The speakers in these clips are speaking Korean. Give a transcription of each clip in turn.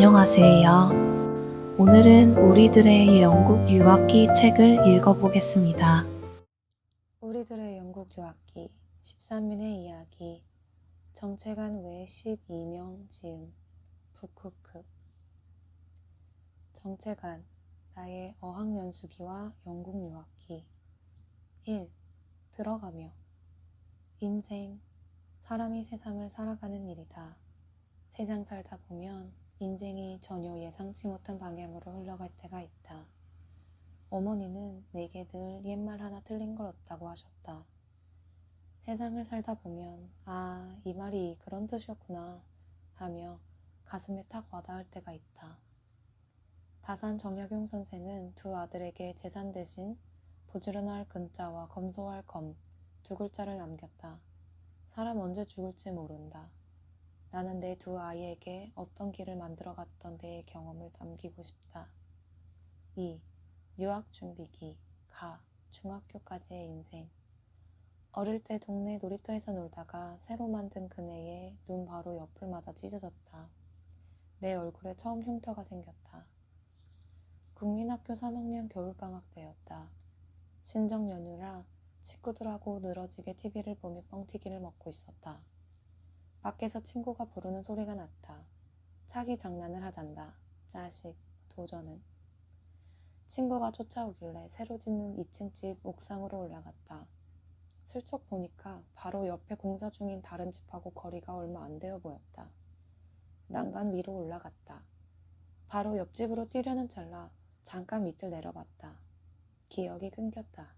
안녕하세요. 오늘은 우리들의 영국 유학기 책을 읽어보겠습니다. 우리들의 영국 유학기 13인의 이야기 정체관 외 12명 지음 북후크 정체관 나의 어학연수기와 영국 유학기 1. 들어가며 인생 사람이 세상을 살아가는 일이다. 세상 살다 보면 인생이 전혀 예상치 못한 방향으로 흘러갈 때가 있다. 어머니는 내게 늘 옛말 하나 틀린 걸 없다고 하셨다. 세상을 살다 보면 이 말이 그런 뜻이었구나 하며 가슴에 탁 와닿을 때가 있다. 다산 정약용 선생은 두 아들에게 재산 대신 부지런할 근자와 검소할 검 두 글자를 남겼다. 사람 언제 죽을지 모른다. 나는 내 두 아이에게 어떤 길을 만들어 갔던 데의 경험을 남기고 싶다. 2. 유학 준비기 중학교까지의 인생 어릴 때 동네 놀이터에서 놀다가 새로 만든 그네에 눈 바로 옆을 맞아 찢어졌다. 내 얼굴에 처음 흉터가 생겼다. 국민학교 3학년 겨울방학 때였다. 신정 연휴라 친구들하고 늘어지게 TV를 보며 뻥튀기를 먹고 있었다. 밖에서 친구가 부르는 소리가 났다. 차기 장난을 하잔다. 자식, 도전은. 친구가 쫓아오길래 새로 짓는 2층 집 옥상으로 올라갔다. 슬쩍 보니까 바로 옆에 공사 중인 다른 집하고 거리가 얼마 안 되어 보였다. 난간 위로 올라갔다. 바로 옆집으로 뛰려는 찰나 잠깐 밑을 내려봤다. 기억이 끊겼다.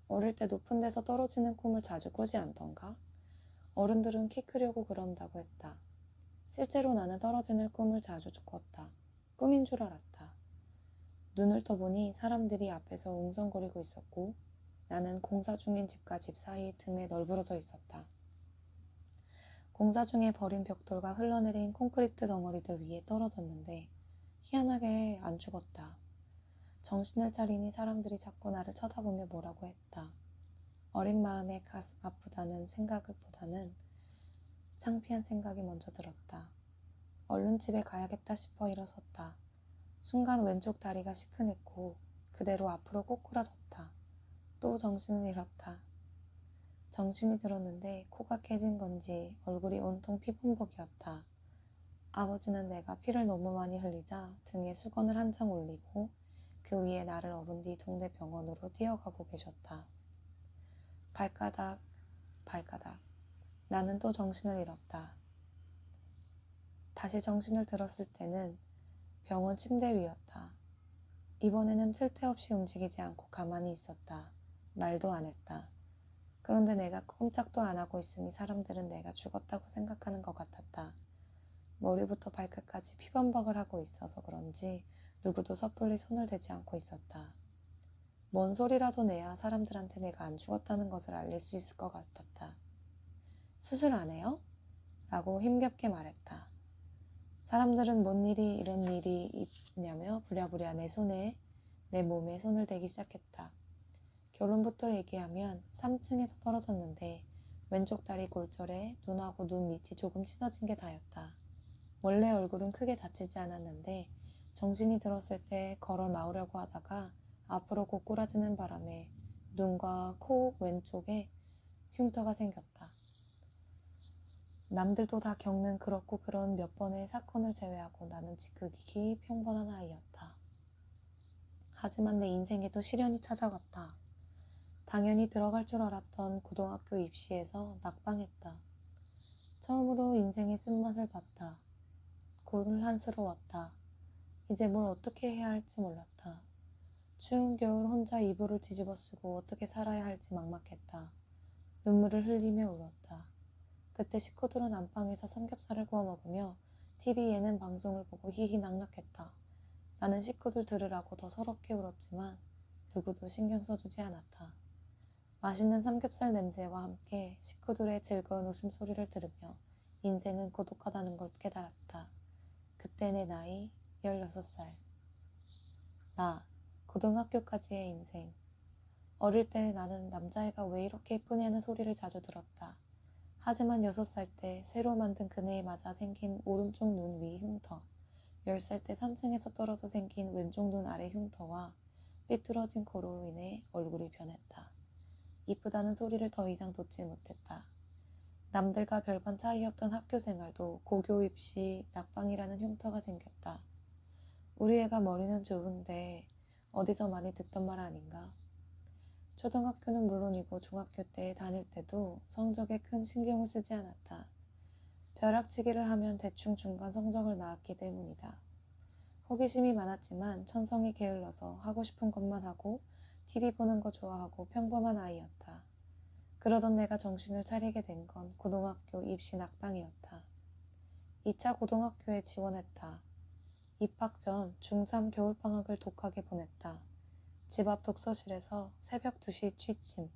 어릴 때 높은 데서 떨어지는 꿈을 자주 꾸지 않던가? 어른들은 키 크려고 그런다고 했다. 실제로 나는 떨어지는 꿈을 자주 꿨다. 꿈인 줄 알았다. 눈을 떠보니 사람들이 앞에서 웅성거리고 있었고 나는 공사 중인 집과 집 사이 틈에 널브러져 있었다. 공사 중에 버린 벽돌과 흘러내린 콘크리트 덩어리들 위에 떨어졌는데 희한하게 안 죽었다. 정신을 차리니 사람들이 자꾸 나를 쳐다보며 뭐라고 했다. 어린 마음에 가슴 아프다는 생각보다는 창피한 생각이 먼저 들었다. 얼른 집에 가야겠다 싶어 일어섰다. 순간 왼쪽 다리가 시큰했고 그대로 앞으로 꼬꾸라졌다. 또 정신을 잃었다. 정신이 들었는데 코가 깨진 건지 얼굴이 온통 피범벅이었다. 아버지는 내가 피를 너무 많이 흘리자 등에 수건을 한 장 올리고 그 위에 나를 업은 뒤 동네 병원으로 뛰어가고 계셨다. 발가닥, 발가닥. 나는 또 정신을 잃었다. 다시 정신을 들었을 때는 병원 침대 위였다. 이번에는 틀 데 없이 움직이지 않고 가만히 있었다. 말도 안 했다. 그런데 내가 꼼짝도 안 하고 있으니 사람들은 내가 죽었다고 생각하는 것 같았다. 머리부터 발끝까지 피범벅을 하고 있어서 그런지 누구도 섣불리 손을 대지 않고 있었다. 뭔 소리라도 내야 사람들한테 내가 안 죽었다는 것을 알릴 수 있을 것 같았다. 수술 안 해요? 라고 힘겹게 말했다. 사람들은 뭔 일이 이런 일이 있냐며 부랴부랴 내 몸에 손을 대기 시작했다. 결론부터 얘기하면 3층에서 떨어졌는데 왼쪽 다리 골절에 눈하고 눈 밑이 조금 찢어진 게 다였다. 원래 얼굴은 크게 다치지 않았는데 정신이 들었을 때 걸어 나오려고 하다가 앞으로 고꾸라지는 바람에 눈과 코 왼쪽에 흉터가 생겼다. 남들도 다 겪는 그렇고 그런 몇 번의 사건을 제외하고 나는 지극히 평범한 아이였다. 하지만 내 인생에도 시련이 찾아왔다. 당연히 들어갈 줄 알았던 고등학교 입시에서 낙방했다. 처음으로 인생의 쓴맛을 봤다. 곤란스러웠다. 이제 뭘 어떻게 해야 할지 몰랐다. 추운 겨울 혼자 이불을 뒤집어 쓰고 어떻게 살아야 할지 막막했다. 눈물을 흘리며 울었다. 그때 식구들은 안방에서 삼겹살을 구워 먹으며 TV에는 방송을 보고 희희낙낙했다. 나는 식구들 들으라고 더 서럽게 울었지만 누구도 신경 써주지 않았다. 맛있는 삼겹살 냄새와 함께 식구들의 즐거운 웃음소리를 들으며 인생은 고독하다는 걸 깨달았다. 그때 내 나이 16살. 나, 고등학교까지의 인생. 어릴 때 나는 남자애가 왜 이렇게 예쁘냐는 소리를 자주 들었다. 하지만 6살 때 새로 만든 그네에 맞아 생긴 오른쪽 눈 위 흉터, 10살 때 3층에서 떨어져 생긴 왼쪽 눈 아래 흉터와 삐뚤어진 코로 인해 얼굴이 변했다. 이쁘다는 소리를 더 이상 듣지 못했다. 남들과 별반 차이 없던 학교 생활도 고교 입시 낙방이라는 흉터가 생겼다. 우리 애가 머리는 좋은데 어디서 많이 듣던 말 아닌가? 초등학교는 물론이고 중학교 때 다닐 때도 성적에 큰 신경을 쓰지 않았다. 벼락치기를 하면 대충 중간 성적을 나왔기 때문이다. 호기심이 많았지만 천성이 게을러서 하고 싶은 것만 하고 TV 보는 거 좋아하고 평범한 아이였다. 그러던 내가 정신을 차리게 된 건 고등학교 입시 낙방이었다. 2차 고등학교에 지원했다. 입학 전 중3 겨울방학을 독하게 보냈다. 집 앞 독서실에서 새벽 2시 취침,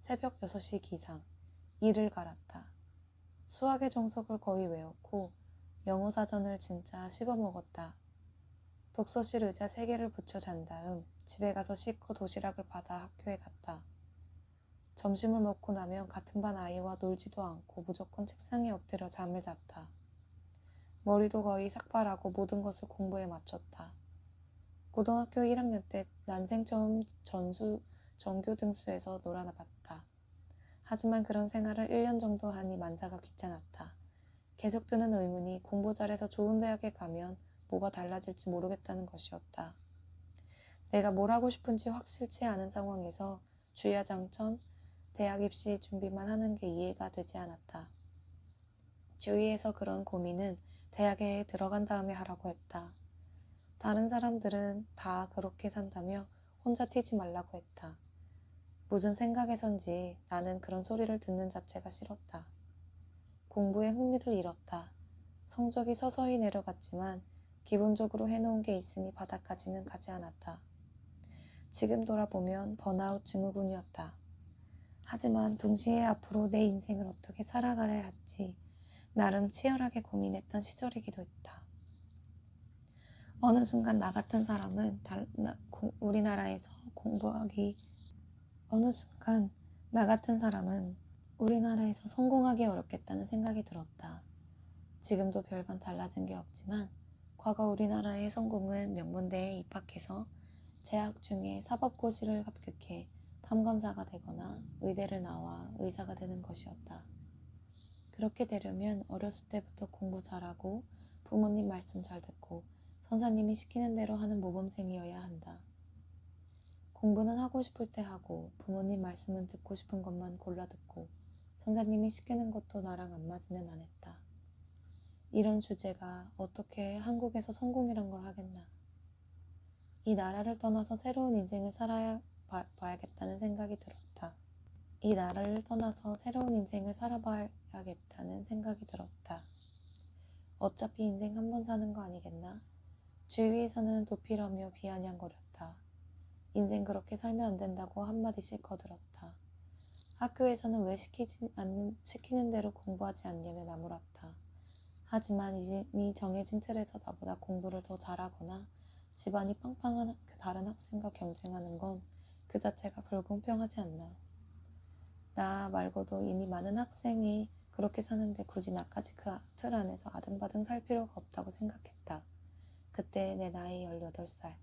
새벽 6시 기상, 이를 갈았다. 수학의 정석을 거의 외웠고 영어 사전을 진짜 씹어먹었다. 독서실 의자 3개를 붙여 잔 다음 집에 가서 씻고 도시락을 받아 학교에 갔다. 점심을 먹고 나면 같은 반 아이와 놀지도 않고 무조건 책상에 엎드려 잠을 잤다. 머리도 거의 삭발하고 모든 것을 공부에 맞췄다. 고등학교 1학년 때 난생 처음 전교 등수에서 놀아나봤다. 하지만 그런 생활을 1년 정도 하니 만사가 귀찮았다. 계속 드는 의문이 공부 잘해서 좋은 대학에 가면 뭐가 달라질지 모르겠다는 것이었다. 내가 뭘 하고 싶은지 확실치 않은 상황에서 주야장천 대학 입시 준비만 하는 게 이해가 되지 않았다. 주위에서 그런 고민은 대학에 들어간 다음에 하라고 했다. 다른 사람들은 다 그렇게 산다며 혼자 튀지 말라고 했다. 무슨 생각에선지 나는 그런 소리를 듣는 자체가 싫었다. 공부에 흥미를 잃었다. 성적이 서서히 내려갔지만 기본적으로 해놓은 게 있으니 바닥까지는 가지 않았다. 지금 돌아보면 번아웃 증후군이었다. 하지만 동시에 앞으로 내 인생을 어떻게 살아가야 할지 나름 치열하게 고민했던 시절이기도 했다. 어느 순간 나 같은 사람은 우리나라에서 성공하기 어렵겠다는 생각이 들었다. 지금도 별반 달라진 게 없지만 과거 우리나라의 성공은 명문대에 입학해서 재학 중에 사법고시를 합격해 판검사가 되거나 의대를 나와 의사가 되는 것이었다. 그렇게 되려면 어렸을 때부터 공부 잘하고 부모님 말씀 잘 듣고 선생님이 시키는 대로 하는 모범생이어야 한다. 공부는 하고 싶을 때 하고 부모님 말씀은 듣고 싶은 것만 골라 듣고 선생님이 시키는 것도 나랑 안 맞으면 안 했다. 이런 주제가 어떻게 한국에서 성공이란 걸 하겠나. 이 나라를 떠나서 새로운 인생을 살아봐야겠다는 생각이 들었다. 어차피 인생 한 번 사는 거 아니겠나? 주위에서는 도피라며 비아냥거렸다. 인생 그렇게 살면 안 된다고 한마디씩 거들었다. 학교에서는 왜 시키는 대로 공부하지 않냐며 나무랐다. 하지만 이미 정해진 틀에서 나보다 공부를 더 잘하거나 집안이 빵빵한 다른 학생과 경쟁하는 건 그 자체가 불공평하지 않나. 나 말고도 이미 많은 학생이 그렇게 사는데 굳이 나까지 그 틀 안에서 아등바등 살 필요가 없다고 생각했다. 그때 내 나이 18살.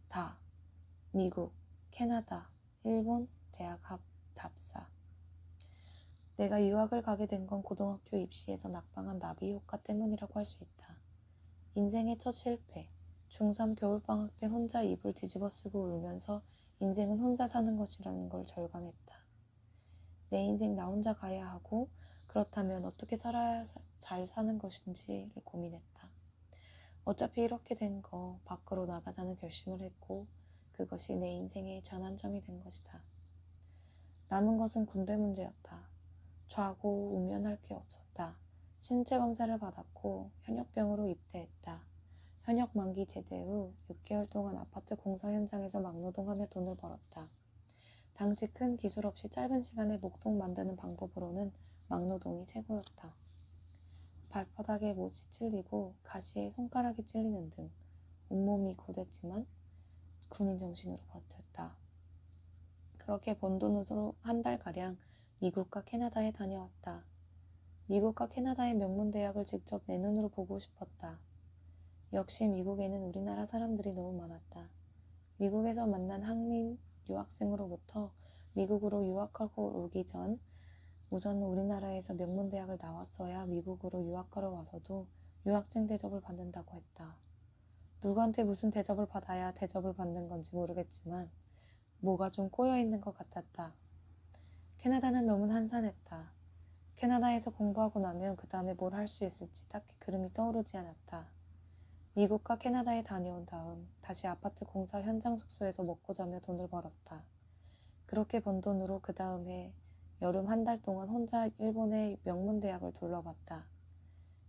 다 미국, 캐나다, 일본 대학 답사. 내가 유학을 가게 된 건 고등학교 입시에서 낙방한 나비 효과 때문이라고 할 수 있다. 인생의 첫 실패. 중3 겨울방학 때 혼자 이불 뒤집어 쓰고 울면서 인생은 혼자 사는 것이라는 걸 절감했다. 내 인생 나 혼자 가야 하고 그렇다면 어떻게 살아야 잘 사는 것인지를 고민했다. 어차피 이렇게 된 거 밖으로 나가자는 결심을 했고 그것이 내 인생의 전환점이 된 것이다. 남은 것은 군대 문제였다. 좌고 우면할 게 없었다. 신체 검사를 받았고 현역병으로 입대했다. 현역 만기 제대 후 6개월 동안 아파트 공사 현장에서 막노동하며 돈을 벌었다. 당시 큰 기술 없이 짧은 시간에 목동 만드는 방법으로는 막노동이 최고였다. 발바닥에 못이 찔리고 가시에 손가락이 찔리는 등 온몸이 고됐지만 군인 정신으로 버텼다. 그렇게 번 돈으로 한 달가량 미국과 캐나다에 다녀왔다. 미국과 캐나다의 명문대학을 직접 내 눈으로 보고 싶었다. 역시 미국에는 우리나라 사람들이 너무 많았다. 미국에서 만난 한인 유학생으로부터 미국으로 유학하고 오기 전 우선 우리나라에서 명문대학을 나왔어야 미국으로 유학하러 와서도 유학생 대접을 받는다고 했다. 누구한테 무슨 대접을 받아야 대접을 받는 건지 모르겠지만 뭐가 좀 꼬여있는 것 같았다. 캐나다는 너무 한산했다. 캐나다에서 공부하고 나면 그 다음에 뭘 할 수 있을지 딱히 그림이 떠오르지 않았다. 미국과 캐나다에 다녀온 다음 다시 아파트 공사 현장 숙소에서 먹고 자며 돈을 벌었다. 그렇게 번 돈으로 그 다음에 여름 한 달 동안 혼자 일본의 명문대학을 둘러봤다.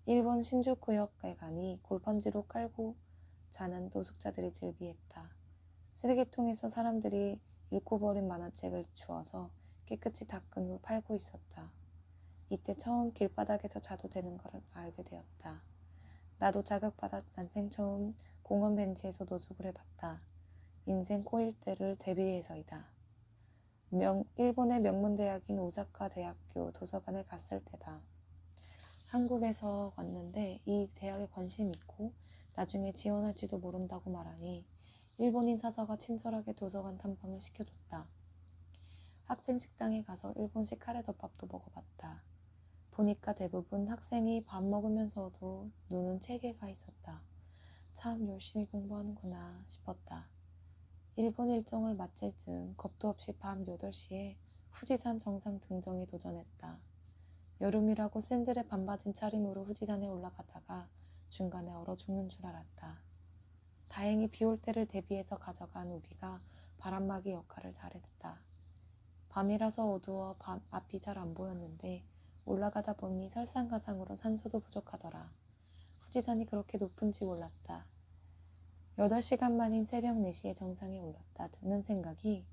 일본 신주쿠역에 가니 골판지로 깔고 자는 노숙자들이 즐비했다. 쓰레기통에서 사람들이 읽고 버린 만화책을 주워서 깨끗이 닦은 후 팔고 있었다. 이때 처음 길바닥에서 자도 되는 걸 알게 되었다. 나도 자극받아 난생 처음 공원 벤치에서 노숙을 해봤다. 인생 꼬일 때를 대비해서이다. 일본의 명문대학인 오사카 대학교 도서관에 갔을 때다. 한국에서 왔는데 이 대학에 관심이 있고 나중에 지원할지도 모른다고 말하니 일본인 사서가 친절하게 도서관 탐방을 시켜줬다. 학생 식당에 가서 일본식 카레덮밥도 먹어봤다. 보니까 대부분 학생이 밥 먹으면서도 눈은 책에 가 있었다. 참 열심히 공부하는구나 싶었다. 일본 일정을 마칠 즈음 겁도 없이 밤 8시에 후지산 정상 등정에 도전했다. 여름이라고 샌들에 반바진 차림으로 후지산에 올라가다가 중간에 얼어 죽는 줄 알았다. 다행히 비 올 때를 대비해서 가져간 우비가 바람막이 역할을 잘했다. 밤이라서 어두워 앞이 잘 안 보였는데 올라가다 보니 설상가상으로 산소도 부족하더라. 후지산이 그렇게 높은지 몰랐다. 8시간 만인 새벽 4시에 정상에 올랐다. 드는 생각이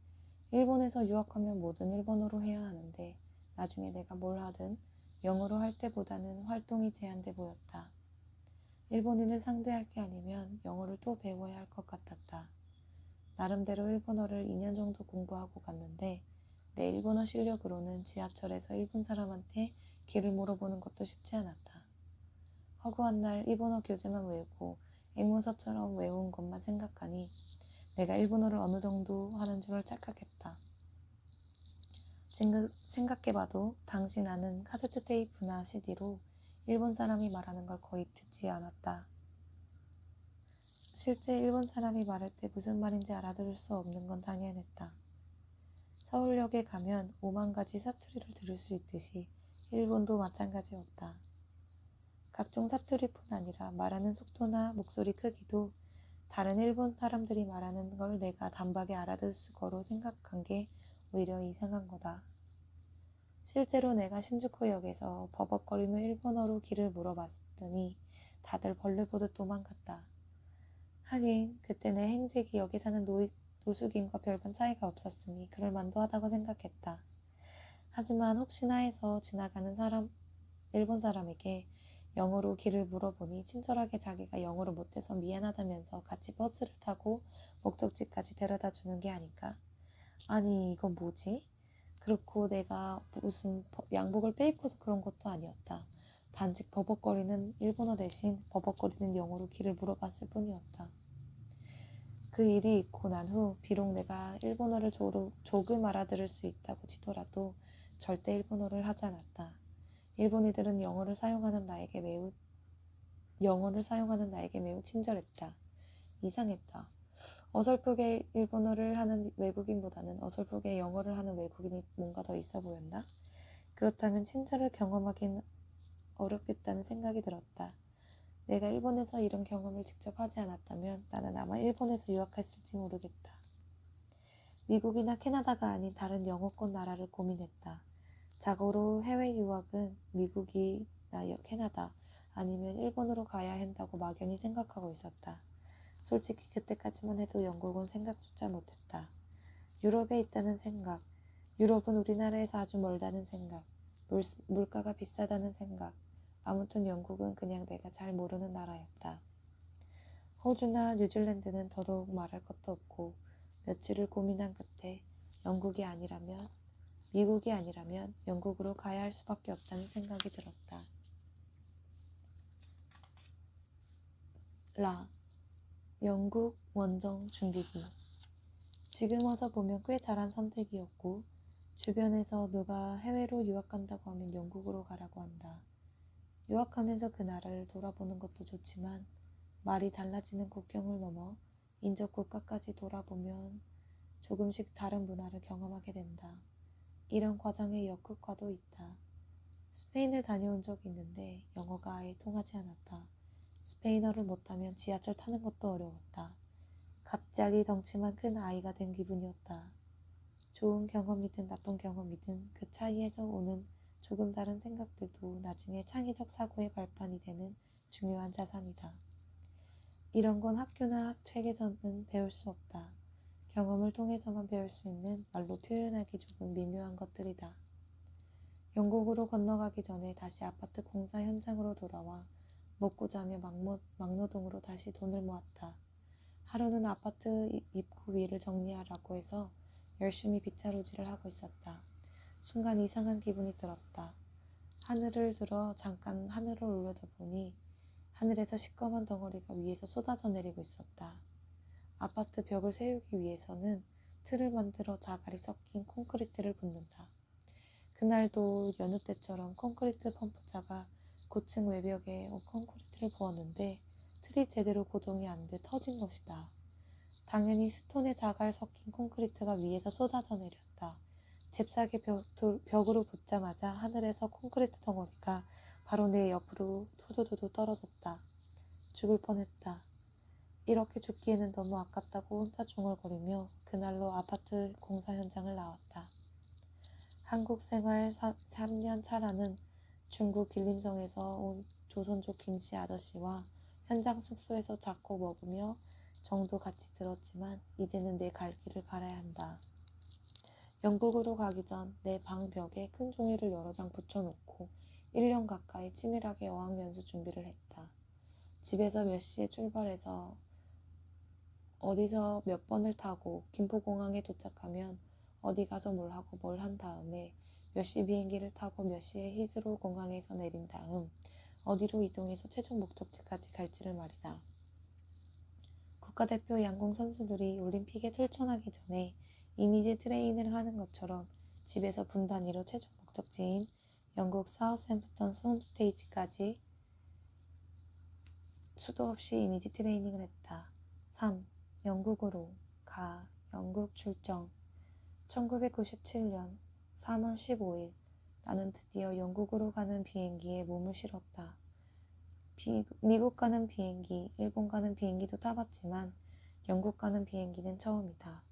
일본에서 유학하면 뭐든 일본어로 해야 하는데 나중에 내가 뭘 하든 영어로 할 때보다는 활동이 제한돼 보였다. 일본인을 상대할 게 아니면 영어를 또 배워야 할 것 같았다. 나름대로 일본어를 2년 정도 공부하고 갔는데 내 일본어 실력으로는 지하철에서 일본 사람한테 길을 물어보는 것도 쉽지 않았다. 허구한 날 일본어 교재만 외우고 앵무서처럼 외운 것만 생각하니 내가 일본어를 어느 정도 하는 줄 착각했다. 생각해봐도 당시 나는 카세트 테이프나 CD로 일본 사람이 말하는 걸 거의 듣지 않았다. 실제 일본 사람이 말할 때 무슨 말인지 알아들을 수 없는 건 당연했다. 서울역에 가면 5만 가지 사투리를 들을 수 있듯이 일본도 마찬가지였다. 각종 사투리뿐 아니라 말하는 속도나 목소리 크기도 다른 일본 사람들이 말하는 걸 내가 단박에 알아들을 거로 생각한 게 오히려 이상한 거다. 실제로 내가 신주쿠역에서 버벅거리며 일본어로 길을 물어봤더니 다들 벌레 보듯 도망갔다. 하긴 그때 내 행색이 여기 사는 노숙인과 별반 차이가 없었으니 그럴만도 하다고 생각했다. 하지만 혹시나 해서 지나가는 일본 사람에게 영어로 길을 물어보니 친절하게 자기가 영어를 못해서 미안하다면서 같이 버스를 타고 목적지까지 데려다 주는 게 아닐까? 아니 이건 뭐지? 그렇고 내가 무슨 양복을 빼입고서 그런 것도 아니었다. 단지 버벅거리는 일본어 대신 버벅거리는 영어로 길을 물어봤을 뿐이었다. 그 일이 있고 난 후 비록 내가 일본어를 조금 알아들을 수 있다고 치더라도 절대 일본어를 하지 않았다. 일본인들은 영어를 사용하는 나에게 매우 친절했다. 이상했다. 어설프게 일본어를 하는 외국인보다는 어설프게 영어를 하는 외국인이 뭔가 더 있어 보였나? 그렇다면 친절을 경험하긴 어렵겠다는 생각이 들었다. 내가 일본에서 이런 경험을 직접 하지 않았다면 나는 아마 일본에서 유학했을지 모르겠다. 미국이나 캐나다가 아닌 다른 영어권 나라를 고민했다. 자고로 해외 유학은 미국이나 캐나다 아니면 일본으로 가야 한다고 막연히 생각하고 있었다. 솔직히 그때까지만 해도 영국은 생각조차 못했다. 유럽에 있다는 생각, 유럽은 우리나라에서 아주 멀다는 생각, 물가가 비싸다는 생각, 아무튼 영국은 그냥 내가 잘 모르는 나라였다. 호주나 뉴질랜드는 더더욱 말할 것도 없고 며칠을 고민한 끝에 미국이 아니라면 영국으로 가야 할 수밖에 없다는 생각이 들었다. 영국 원정 준비기. 지금 와서 보면 꽤 잘한 선택이었고, 주변에서 누가 해외로 유학 간다고 하면 영국으로 가라고 한다. 유학하면서 그 나라를 돌아보는 것도 좋지만 말이 달라지는 국경을 넘어 인접 국가까지 돌아보면 조금씩 다른 문화를 경험하게 된다. 이런 과정의 역효과도 있다. 스페인을 다녀온 적이 있는데 영어가 아예 통하지 않았다. 스페인어를 못하면 지하철 타는 것도 어려웠다. 갑자기 덩치만 큰 아이가 된 기분이었다. 좋은 경험이든 나쁜 경험이든 그 차이에서 오는 조금 다른 생각들도 나중에 창의적 사고의 발판이 되는 중요한 자산이다. 이런 건 학교나 책에서는 배울 수 없다. 경험을 통해서만 배울 수 있는 말로 표현하기 조금 미묘한 것들이다. 영국으로 건너가기 전에 다시 아파트 공사 현장으로 돌아와 먹고 자며 막노동으로 다시 돈을 모았다. 하루는 아파트 입구 위를 정리하라고 해서 열심히 빗자루질을 하고 있었다. 순간 이상한 기분이 들었다. 하늘을 들어 잠깐 하늘을 올려다보니 하늘에서 시꺼먼 덩어리가 위에서 쏟아져 내리고 있었다. 아파트 벽을 세우기 위해서는 틀을 만들어 자갈이 섞인 콘크리트를 붓는다. 그날도 여느 때처럼 콘크리트 펌프차가 고층 외벽에 콘크리트를 부었는데 틀이 제대로 고정이 안 돼 터진 것이다. 당연히 수톤에 자갈 섞인 콘크리트가 위에서 쏟아져 내렸다. 잽싸게 벽으로 붙자마자 하늘에서 콘크리트 덩어리가 바로 내 옆으로 토도도도 떨어졌다. 죽을 뻔했다. 이렇게 죽기에는 너무 아깝다고 혼자 중얼거리며 그날로 아파트 공사 현장을 나왔다. 한국 생활 3년 차라는 중국 길림성에서 온 조선족 김씨 아저씨와 현장 숙소에서 자고 먹으며 정도 같이 들었지만 이제는 내 갈 길을 갈아야 한다. 영국으로 가기 전 내 방 벽에 큰 종이를 여러 장 붙여놓고 1년 가까이 치밀하게 어학연수 준비를 했다. 집에서 몇 시에 출발해서 어디서 몇 번을 타고 김포공항에 도착하면 어디 가서 뭘 하고 뭘 한 다음에 몇 시 비행기를 타고 몇 시에 히스로 공항에서 내린 다음 어디로 이동해서 최종 목적지까지 갈지를 말이다. 국가대표 양궁 선수들이 올림픽에 출전하기 전에 이미지 트레이닝을 하는 것처럼 집에서 분 단위로 최종 목적지인 영국 사우샘프턴 홈스테이지까지 수도 없이 이미지 트레이닝을 했다. 3. 영국으로 가. 영국 출정. 1997년 3월 15일 나는 드디어 영국으로 가는 비행기에 몸을 실었다. 미국 가는 비행기, 일본 가는 비행기도 타봤지만 영국 가는 비행기는 처음이다.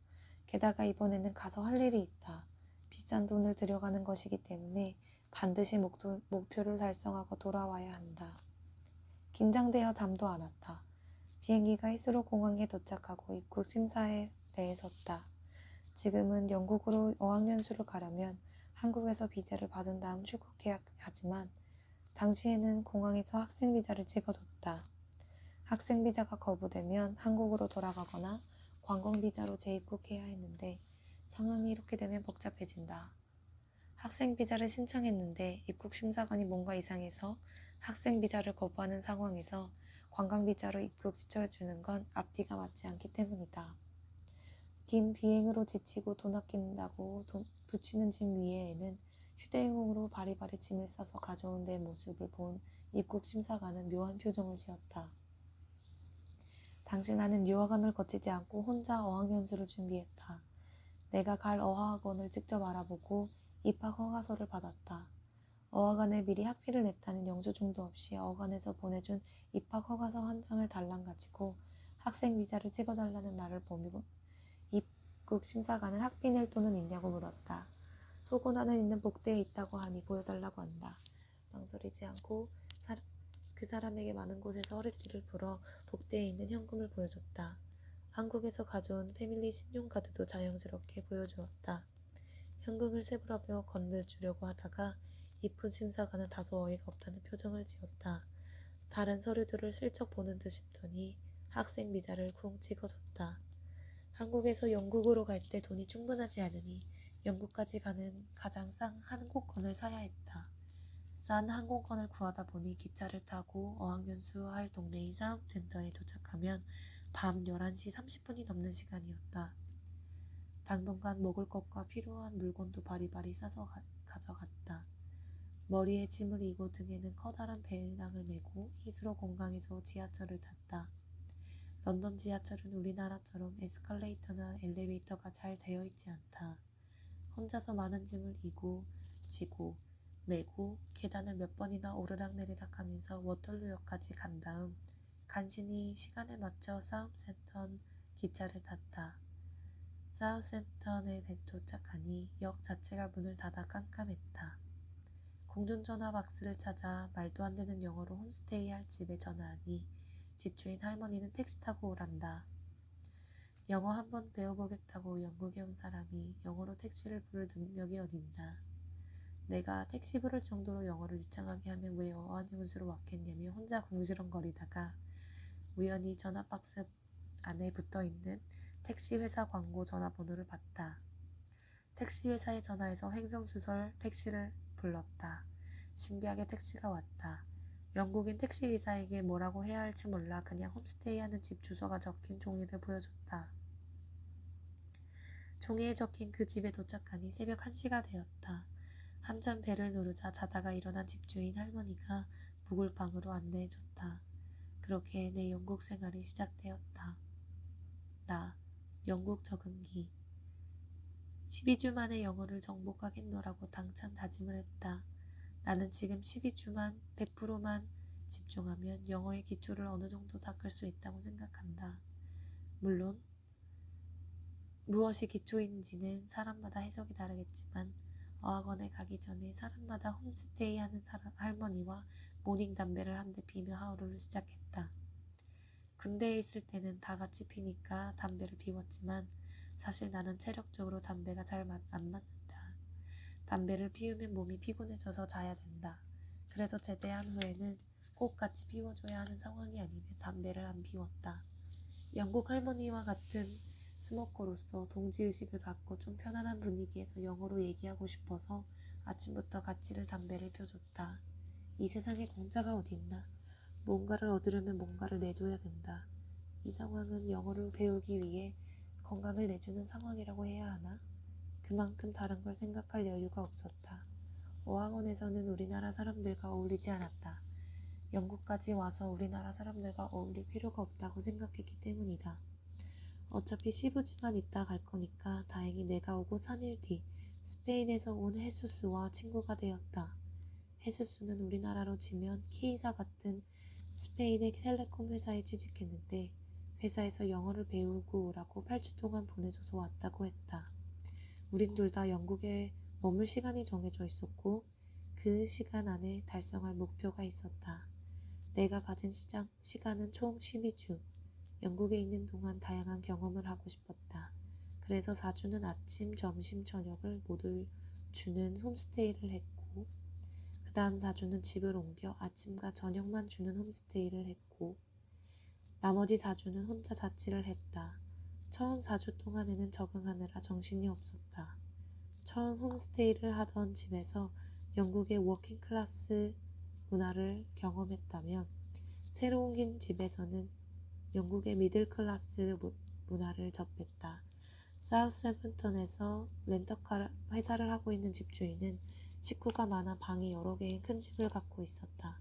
게다가 이번에는 가서 할 일이 있다. 비싼 돈을 들여가는 것이기 때문에 반드시 목표를 달성하고 돌아와야 한다. 긴장되어 잠도 안 왔다. 비행기가 히스로 공항에 도착하고 입국 심사에 대해 섰다. 지금은 영국으로 어학연수를 가려면 한국에서 비자를 받은 다음 출국해야 하지만 당시에는 공항에서 학생비자를 찍어줬다. 학생비자가 거부되면 한국으로 돌아가거나 관광비자로 재입국해야 했는데 상황이 이렇게 되면 복잡해진다. 학생비자를 신청했는데 입국심사관이 뭔가 이상해서 학생비자를 거부하는 상황에서 관광비자로 입국시켜주는 건 앞뒤가 맞지 않기 때문이다. 긴 비행으로 지치고 돈 아낀다고 붙이는 짐 위에는 휴대용으로 바리바리 짐을 싸서 가져온 내 모습을 본 입국심사관은 묘한 표정을 지었다. 당시 나는 유학원을 거치지 않고 혼자 어학연수를 준비했다. 내가 갈 어학원을 직접 알아보고 입학허가서를 받았다. 어학원에 미리 학비를 냈다는 영수증도 없이 어학원에서 보내준 입학허가서 한 장을 달랑 가지고 학생비자를 찍어달라는 나를 보며 입국심사관은 학비 낼 돈은 있냐고 물었다. 소고나는 있는 복대에 있다고 하니 보여달라고 한다. 망설이지 않고 그 사람에게 많은 곳에서 허리띠를 풀어 복대에 있는 현금을 보여줬다. 한국에서 가져온 패밀리 신용카드도 자연스럽게 보여주었다. 현금을 세부라며 건네주려고 하다가 입국심사관은 다소 어이가 없다는 표정을 지었다. 다른 서류들을 슬쩍 보는 듯 싶더니 학생비자를 쿵 찍어줬다. 한국에서 영국으로 갈 때 돈이 충분하지 않으니 영국까지 가는 가장 싼 항공권을 사야 했다. 싼 항공권을 구하다 보니 기차를 타고 어학연수 할 동네인 사움센터에 도착하면 밤 11시 30분이 넘는 시간이었다. 당분간 먹을 것과 필요한 물건도 바리바리 싸서 가져갔다. 머리에 짐을 이고 등에는 커다란 배낭을 메고 히스로 공항에서 지하철을 탔다. 런던 지하철은 우리나라처럼 에스컬레이터나 엘리베이터가 잘 되어 있지 않다. 혼자서 많은 짐을 이고 지고 메고 계단을 몇 번이나 오르락내리락 하면서 워털루역까지 간 다음 간신히 시간에 맞춰 사우샘턴 기차를 탔다. 사우샘턴에 도착하니 역 자체가 문을 닫아 깜깜했다. 공중전화 박스를 찾아 말도 안 되는 영어로 홈스테이 할 집에 전화하니 집주인 할머니는 택시 타고 오란다. 영어 한번 배워보겠다고 영국에 온 사람이 영어로 택시를 부를 능력이 어딨나. 내가 택시 부를 정도로 영어를 유창하게 하면 왜 어학연수로 왔겠냐며 혼자 궁시렁거리다가 우연히 전화박스 안에 붙어있는 택시 회사 광고 전화번호를 봤다. 택시 회사에 전화해서 횡성수설 택시를 불렀다. 신기하게 택시가 왔다. 영국인 택시기사에게 뭐라고 해야 할지 몰라 그냥 홈스테이 하는 집 주소가 적힌 종이를 보여줬다. 종이에 적힌 그 집에 도착하니 새벽 1시가 되었다. 한참 배를 누르자 자다가 일어난 집주인 할머니가 묵을 방으로 안내해줬다. 그렇게 내 영국 생활이 시작되었다. 나, 영국 적응기. 12주 만에 영어를 정복하겠노라고 당찬 다짐을 했다. 나는 지금 12주만 100%만 집중하면 영어의 기초를 어느 정도 닦을 수 있다고 생각한다. 물론 무엇이 기초인지는 사람마다 해석이 다르겠지만 어학원에 가기 전에 사람마다 홈스테이 하는 할머니와 모닝 담배를 한 대 피며 하루를 시작했다. 군대에 있을 때는 다 같이 피니까 담배를 피웠지만 사실 나는 체력적으로 담배가 잘 안 맞는다. 담배를 피우면 몸이 피곤해져서 자야 된다. 그래서 제대한 후에는 꼭 같이 피워줘야 하는 상황이 아니면 담배를 안 피웠다. 영국 할머니와 같은 스모커로서 동지의식을 갖고 좀 편안한 분위기에서 영어로 얘기하고 싶어서 아침부터 같이를 담배를 펴줬다. 이 세상에 공짜가 어딨나. 뭔가를 얻으려면 뭔가를 내줘야 된다. 이 상황은 영어를 배우기 위해 건강을 내주는 상황이라고 해야 하나? 그만큼 다른 걸 생각할 여유가 없었다. 어학원에서는 우리나라 사람들과 어울리지 않았다. 영국까지 와서 우리나라 사람들과 어울릴 필요가 없다고 생각했기 때문이다. 어차피 15주만 있다 갈 거니까 다행히 내가 오고 3일 뒤 스페인에서 온 헤수스와 친구가 되었다. 헤수스는 우리나라로 치면 K사 같은 스페인의 텔레콤 회사에 취직했는데 회사에서 영어를 배우고 오라고 8주 동안 보내줘서 왔다고 했다. 우린 둘 다 영국에 머물 시간이 정해져 있었고 그 시간 안에 달성할 목표가 있었다. 내가 가진 시간은 총 12주. 영국에 있는 동안 다양한 경험을 하고 싶었다. 그래서 4주는 아침, 점심, 저녁을 모두 주는 홈스테이를 했고 그 다음 4주는 집을 옮겨 아침과 저녁만 주는 홈스테이를 했고 나머지 4주는 혼자 자취를 했다. 처음 4주 동안에는 적응하느라 정신이 없었다. 처음 홈스테이를 하던 집에서 영국의 워킹 클래스 문화를 경험했다면 새로 옮긴 집에서는 영국의 미들 클래스 문화를 접했다. 사우샘프턴에서 렌터카 회사를 하고 있는 집주인은 식구가 많아 방이 여러 개의 큰 집을 갖고 있었다.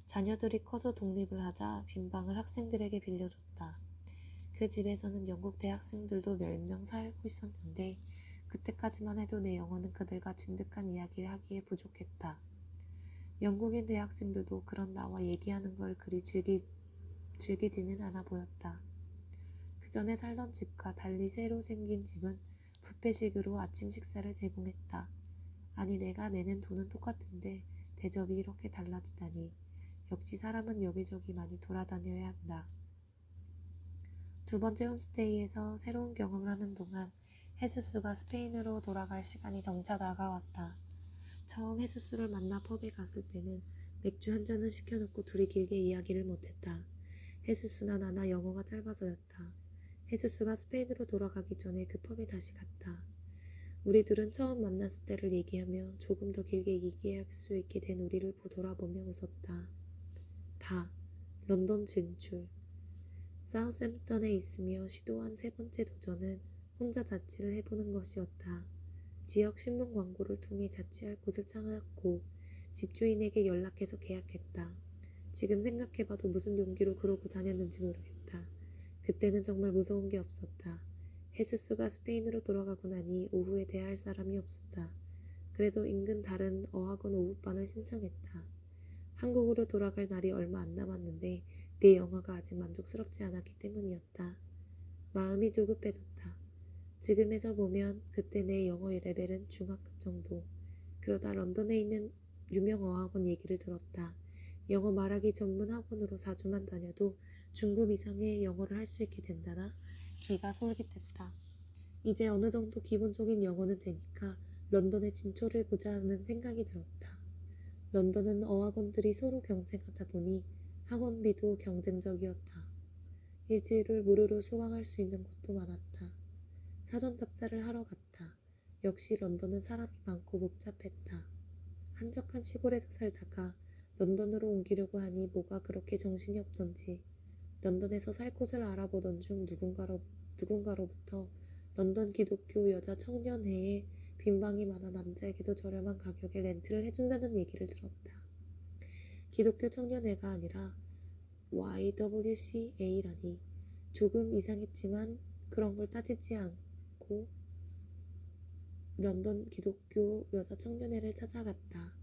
자녀들이 커서 독립을 하자 빈 방을 학생들에게 빌려줬다. 그 집에서는 영국 대학생들도 몇 명 살고 있었는데 그때까지만 해도 내 영어는 그들과 진득한 이야기를 하기에 부족했다. 영국인 대학생들도 그런 나와 얘기하는 걸 그리 즐기지는 않아 보였다. 그 전에 살던 집과 달리 새로 생긴 집은 뷔페식으로 아침 식사를 제공했다. 아니 내가 내는 돈은 똑같은데 대접이 이렇게 달라지다니. 역시 사람은 여기저기 많이 돌아다녀야 한다. 두 번째 홈스테이에서 새로운 경험을 하는 동안 헤수스가 스페인으로 돌아갈 시간이 점차 다가왔다. 처음 헤수스를 만나 펍에 갔을 때는 맥주 한 잔을 시켜놓고 둘이 길게 이야기를 못했다. 헤수스나 나나 영어가 짧아서였다. 헤수스가 스페인으로 돌아가기 전에 그 펍에 다시 갔다. 우리 둘은 처음 만났을 때를 얘기하며 조금 더 길게 얘기할 수 있게 된 우리를 돌아보며 웃었다. 다 런던 진출. 사우샘프턴에 있으며 시도한 세 번째 도전은 혼자 자취를 해보는 것이었다. 지역 신문 광고를 통해 자취할 곳을 찾았고 집주인에게 연락해서 계약했다. 지금 생각해봐도 무슨 용기로 그러고 다녔는지 모르겠다. 그때는 정말 무서운 게 없었다. 헤스수가 스페인으로 돌아가고 나니 오후에 대할 사람이 없었다. 그래서 인근 다른 어학원 오후반을 신청했다. 한국으로 돌아갈 날이 얼마 안 남았는데 내 영어가 아직 만족스럽지 않았기 때문이었다. 마음이 조급해졌다. 지금에서 보면 그때 내 영어 레벨은 중학급 정도. 그러다 런던에 있는 유명 어학원 얘기를 들었다. 영어 말하기 전문 학원으로 4주만 다녀도 중급 이상의 영어를 할 수 있게 된다나? 귀가 솔깃했다. 이제 어느 정도 기본적인 영어는 되니까 런던에 진출해보자 하는 생각이 들었다. 런던은 어학원들이 서로 경쟁하다 보니 학원비도 경쟁적이었다. 일주일을 무료로 수강할 수 있는 곳도 많았다. 사전 답사를 하러 갔다. 역시 런던은 사람이 많고 복잡했다. 한적한 시골에서 살다가 런던으로 옮기려고 하니 뭐가 그렇게 정신이 없던지 런던에서 살 곳을 알아보던 중 누군가로부터 런던 기독교 여자 청년회에 빈방이 많아 남자에게도 저렴한 가격에 렌트를 해준다는 얘기를 들었다. 기독교 청년회가 아니라 YWCA라니. 조금 이상했지만 그런 걸 따지지 않고 런던 기독교 여자 청년회를 찾아갔다.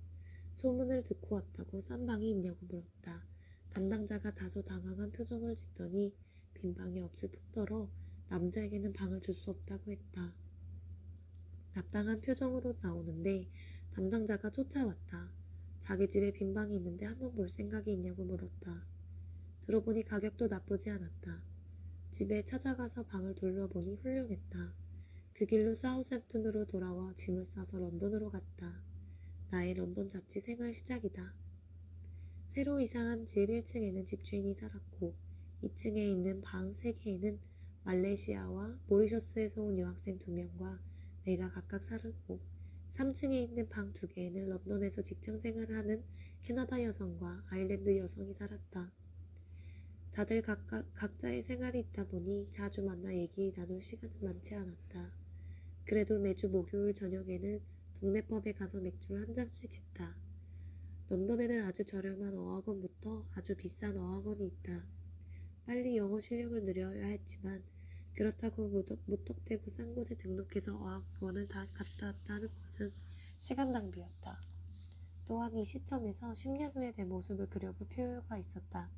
소문을 듣고 왔다고 싼 방이 있냐고 물었다. 담당자가 다소 당황한 표정을 짓더니 빈 방이 없을 뿐더러 남자에게는 방을 줄 수 없다고 했다. 납당한 표정으로 나오는데 담당자가 쫓아왔다. 자기 집에 빈 방이 있는데 한번 볼 생각이 있냐고 물었다. 들어보니 가격도 나쁘지 않았다. 집에 찾아가서 방을 둘러보니 훌륭했다. 그 길로 사우샘프턴으로 돌아와 짐을 싸서 런던으로 갔다. 나의 런던 자취 생활 시작이다. 새로 이사한 집 1층에는 집주인이 살았고 2층에 있는 방 3개에는 말레이시아와 모리셔스에서 온 여학생 2명과 내가 각각 살고 3층에 있는 방 2개에는 런던에서 직장 생활을 하는 캐나다 여성과 아일랜드 여성이 살았다. 다들 각자의 생활이 있다 보니 자주 만나 얘기 나눌 시간은 많지 않았다. 그래도 매주 목요일 저녁에는 동네 펍에 가서 맥주를 한 잔씩 했다. 런던에는 아주 저렴한 어학원부터 아주 비싼 어학원이 있다. 빨리 영어 실력을 늘려야 했지만 그렇다고 무턱대고 싼 곳에 등록해서 어학원을 다 갔다 왔다 하는 것은 시간 낭비였다. 또한 이 시점에서 10년 후의 내 모습을 그려볼 필요가 있었다.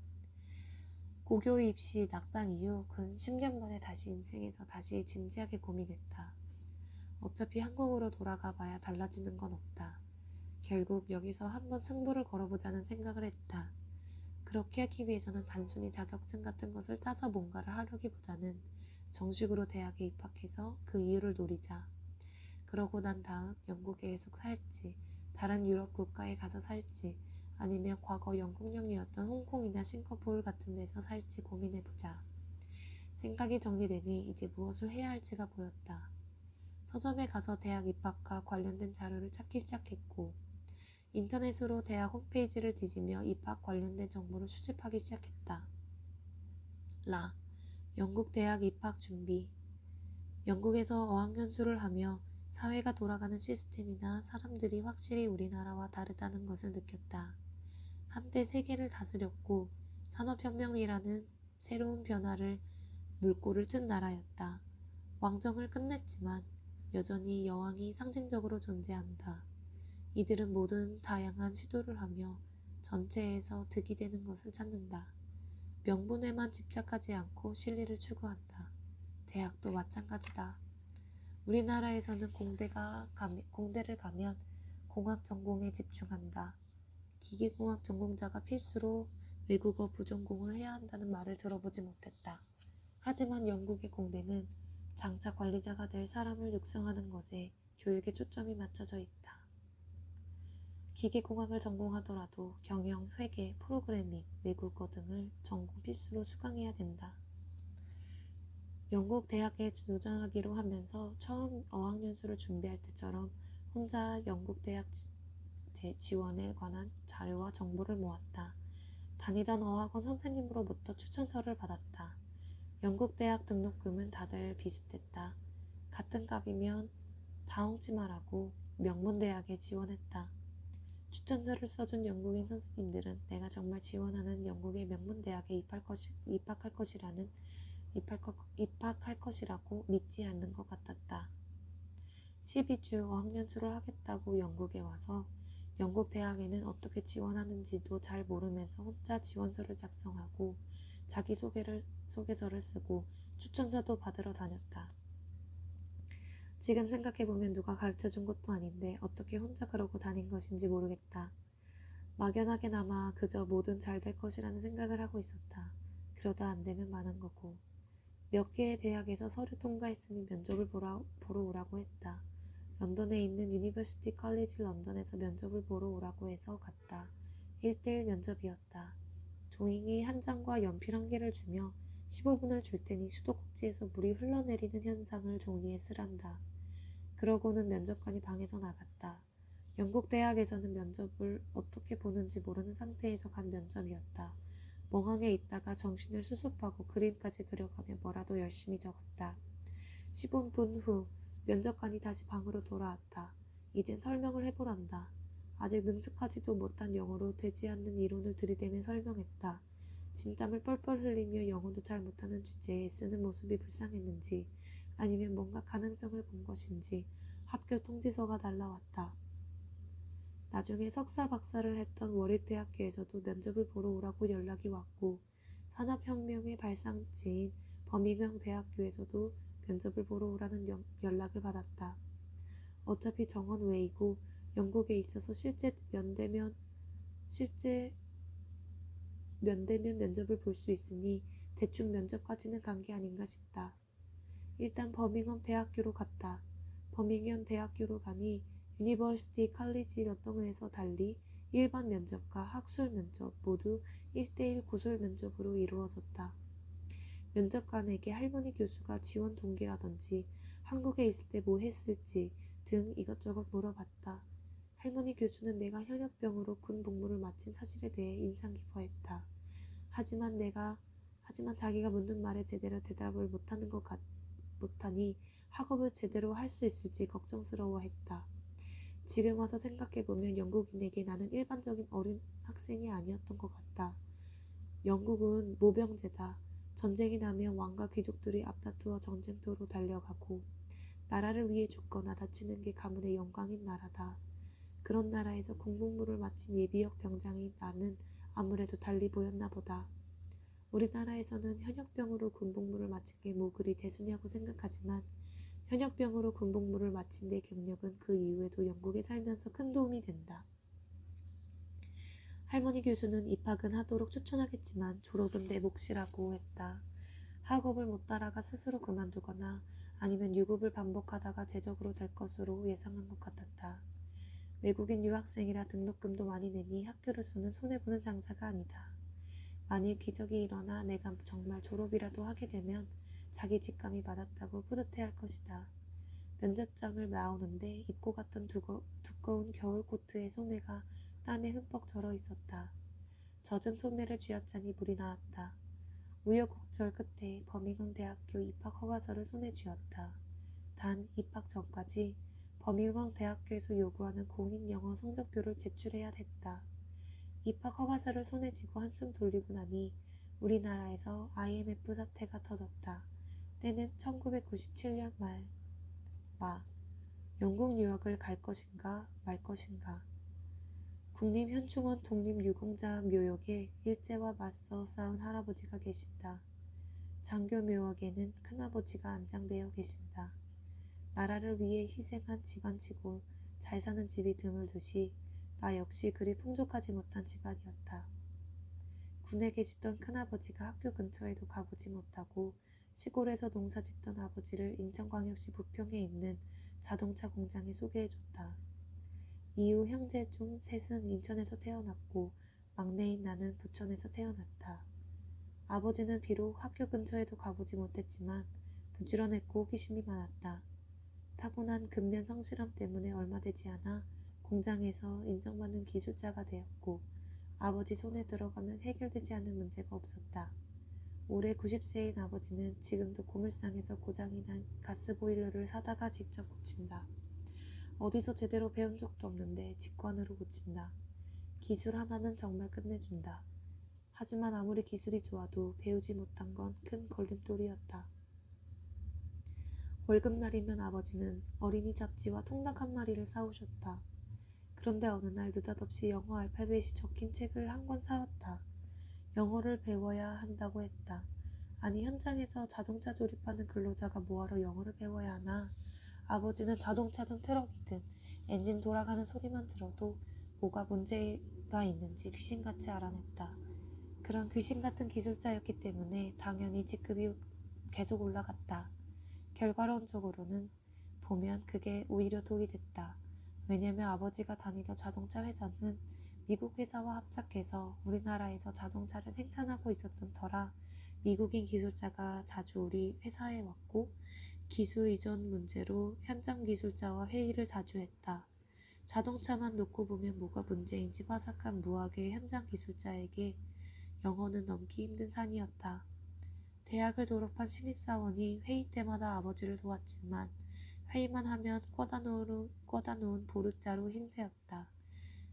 고교 입시 낙방 이후 근 10년 만에 다시 인생에서 다시 진지하게 고민했다. 어차피 한국으로 돌아가 봐야 달라지는 건 없다. 결국 여기서 한번 승부를 걸어보자는 생각을 했다. 그렇게 하기 위해서는 단순히 자격증 같은 것을 따서 뭔가를 하려기보다는 정식으로 대학에 입학해서 그 이유를 노리자. 그러고 난 다음 영국에 계속 살지, 다른 유럽 국가에 가서 살지, 아니면 과거 영국령이었던 홍콩이나 싱가포르 같은 데서 살지 고민해보자. 생각이 정리되니 이제 무엇을 해야 할지가 보였다. 서점에 가서 대학 입학과 관련된 자료를 찾기 시작했고 인터넷으로 대학 홈페이지를 뒤지며 입학 관련된 정보를 수집하기 시작했다. 영국 대학 입학 준비. 영국에서 어학연수를 하며 사회가 돌아가는 시스템이나 사람들이 확실히 우리나라와 다르다는 것을 느꼈다. 한때 세계를 다스렸고 산업혁명이라는 새로운 변화를 물꼬를 튼 나라였다. 왕정을 끝냈지만 여전히 여왕이 상징적으로 존재한다. 이들은 모든 다양한 시도를 하며 전체에서 득이 되는 것을 찾는다. 명분에만 집착하지 않고 실리를 추구한다. 대학도 마찬가지다. 우리나라에서는 공대를 가면 공학 전공에 집중한다. 기계공학 전공자가 필수로 외국어 부전공을 해야 한다는 말을 들어보지 못했다. 하지만 영국의 공대는 장차 관리자가 될 사람을 육성하는 것에 교육에 초점이 맞춰져 있다. 기계공학을 전공하더라도 경영, 회계, 프로그래밍, 외국어 등을 전공 필수로 수강해야 된다. 영국 대학에 도전하기로 하면서 처음 어학연수를 준비할 때처럼 혼자 영국 대학 지원에 관한 자료와 정보를 모았다. 다니던 어학원 선생님으로부터 추천서를 받았다. 영국 대학 등록금은 다들 비슷했다. 같은 값이면 다 엉지 말라고 명문대학에 지원했다. 추천서를 써준 영국인 선생님들은 내가 정말 지원하는 영국의 명문대학에 입학할 것이라고 믿지 않는 것 같았다. 12주 어학연수를 하겠다고 영국에 와서 영국 대학에는 어떻게 지원하는지도 잘 모르면서 혼자 지원서를 작성하고 자기소개서를 쓰고 추천서도 받으러 다녔다. 지금 생각해보면 누가 가르쳐준 것도 아닌데 어떻게 혼자 그러고 다닌 것인지 모르겠다. 막연하게나마 그저 뭐든 잘 될 것이라는 생각을 하고 있었다. 그러다 안 되면 많은 거고. 몇 개의 대학에서 서류 통과했으니 면접을 보러 오라고 했다. 런던에 있는 유니버시티 컬리지 런던에서 면접을 보러 오라고 해서 갔다. 1대1 면접이었다. 종이에 한 장과 연필 한 개를 주며 15분을 줄 테니 수도꼭지에서 물이 흘러내리는 현상을 종이에 쓰란다. 그러고는 면접관이 방에서 나갔다. 영국 대학에서는 면접을 어떻게 보는지 모르는 상태에서 간 면접이었다. 멍하게 있다가 정신을 수습하고 그림까지 그려가며 뭐라도 열심히 적었다. 15분 후 면접관이 다시 방으로 돌아왔다. 이젠 설명을 해보란다. 아직 능숙하지도 못한 영어로 되지 않는 이론을 들이대며 설명했다. 진땀을 뻘뻘 흘리며 영어도 잘 못하는 주제에 쓰는 모습이 불쌍했는지 아니면 뭔가 가능성을 본 것인지 합격 통지서가 날라왔다. 나중에 석사 박사를 했던 워릭대학교에서도 면접을 보러 오라고 연락이 왔고 산업혁명의 발상지인 버밍엄 대학교에서도 면접을 보러 오라는 연락을 받았다. 어차피 정원 외이고 영국에 있어서 실제 면대면 면접을 볼 수 있으니 대충 면접까지는 간 게 아닌가 싶다. 일단 버밍엄 대학교로 갔다. 버밍엄 대학교로 가니 유니버시티 컬리지 런던에서 달리 일반 면접과 학술 면접 모두 1대1 구술 면접으로 이루어졌다. 면접관에게 할머니 교수가 지원 동기라든지 한국에 있을 때 뭐 했을지 등 이것저것 물어봤다. 할머니 교수는 내가 현역병으로 군 복무를 마친 사실에 대해 인상 깊어했다. 하지만 자기가 묻는 말에 제대로 대답을 못하니 학업을 제대로 할 수 있을지 걱정스러워했다. 지금 와서 생각해보면 영국인에게 나는 일반적인 어린 학생이 아니었던 것 같다. 영국은 모병제다. 전쟁이 나면 왕과 귀족들이 앞다투어 전쟁터로 달려가고 나라를 위해 죽거나 다치는 게 가문의 영광인 나라다. 그런 나라에서 군복무를 마친 예비역 병장인 나는 아무래도 달리 보였나 보다. 우리나라에서는 현역병으로 군복무를 마친 게 뭐 그리 대수냐고 생각하지만 현역병으로 군복무를 마친 내 경력은 그 이후에도 영국에 살면서 큰 도움이 된다. 할머니 교수는 입학은 하도록 추천하겠지만 졸업은 내 몫이라고 했다. 학업을 못 따라가 스스로 그만두거나 아니면 유급을 반복하다가 제적으로 될 것으로 예상한 것 같았다. 외국인 유학생이라 등록금도 많이 내니 학교로서는 손해보는 장사가 아니다. 만일 기적이 일어나 내가 정말 졸업이라도 하게 되면 자기 직감이 맞았다고 뿌듯해할 것이다. 면접장을 나오는데 입고 갔던 두꺼운 겨울 코트의 소매가 땀에 흠뻑 절어 있었다. 젖은 소매를 쥐었자니 물이 나왔다. 우여곡절 끝에 버밍엄 대학교 입학 허가서를 손에 쥐었다. 단 입학 전까지 버밍엄 대학교에서 요구하는 공인 영어 성적표를 제출해야 했다. 입학 허가서를 손에 쥐고 한숨 돌리고 나니 우리나라에서 IMF 사태가 터졌다. 때는 1997년 영국 유학을 갈 것인가 말 것인가. 국립현충원 독립유공자 묘역에 일제와 맞서 싸운 할아버지가 계신다. 장교 묘역에는 큰아버지가 안장되어 계신다. 나라를 위해 희생한 집안치고 잘 사는 집이 드물듯이 나 역시 그리 풍족하지 못한 집안이었다. 군에 계시던 큰아버지가 학교 근처에도 가보지 못하고 시골에서 농사짓던 아버지를 인천광역시 부평에 있는 자동차 공장에 소개해줬다. 이후 형제 중 셋은 인천에서 태어났고 막내인 나는 부천에서 태어났다. 아버지는 비록 학교 근처에도 가보지 못했지만 부지런했고 호기심이 많았다. 타고난 근면 성실함 때문에 얼마 되지 않아 공장에서 인정받는 기술자가 되었고 아버지 손에 들어가면 해결되지 않는 문제가 없었다. 올해 90세인 아버지는 지금도 고물상에서 고장이 난 가스보일러를 사다가 직접 고친다. 어디서 제대로 배운 적도 없는데 직관으로 고친다. 기술 하나는 정말 끝내준다. 하지만 아무리 기술이 좋아도 배우지 못한 건 큰 걸림돌이었다. 월급날이면 아버지는 어린이 잡지와 통닭 한 마리를 사오셨다. 그런데 어느 날 느닷없이 영어 알파벳이 적힌 책을 한 권 사왔다. 영어를 배워야 한다고 했다. 아니 현장에서 자동차 조립하는 근로자가 뭐하러 영어를 배워야 하나? 아버지는 자동차든 트럭이든 엔진 돌아가는 소리만 들어도 뭐가 문제가 있는지 귀신같이 알아냈다. 그런 귀신같은 기술자였기 때문에 당연히 직급이 계속 올라갔다. 결과론적으로는 보면 그게 오히려 독이 됐다. 왜냐면 아버지가 다니던 자동차 회사는 미국 회사와 합작해서 우리나라에서 자동차를 생산하고 있었던 터라 미국인 기술자가 자주 우리 회사에 왔고 기술 이전 문제로 현장 기술자와 회의를 자주 했다. 자동차만 놓고 보면 뭐가 문제인지 화삭한 무학의 현장 기술자에게 영어는 넘기 힘든 산이었다. 대학을 졸업한 신입사원이 회의 때마다 아버지를 도왔지만 회의만 하면 꿔다 놓은 보르자로 흰새였다.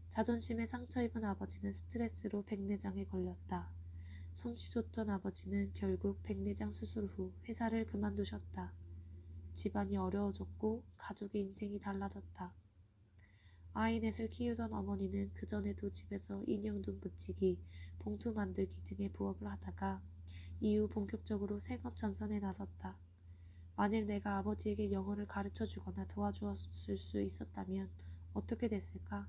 자존심에 상처 입은 아버지는 스트레스로 백내장에 걸렸다. 솜씨 좋던 아버지는 결국 백내장 수술 후 회사를 그만두셨다. 집안이 어려워졌고 가족의 인생이 달라졌다. 아이 넷을 키우던 어머니는 그전에도 집에서 인형눈 붙이기, 봉투 만들기 등의 부업을 하다가 이후 본격적으로 생업 전선에 나섰다. 만일 내가 아버지에게 영어를 가르쳐 주거나 도와주었을 수 있었다면 어떻게 됐을까?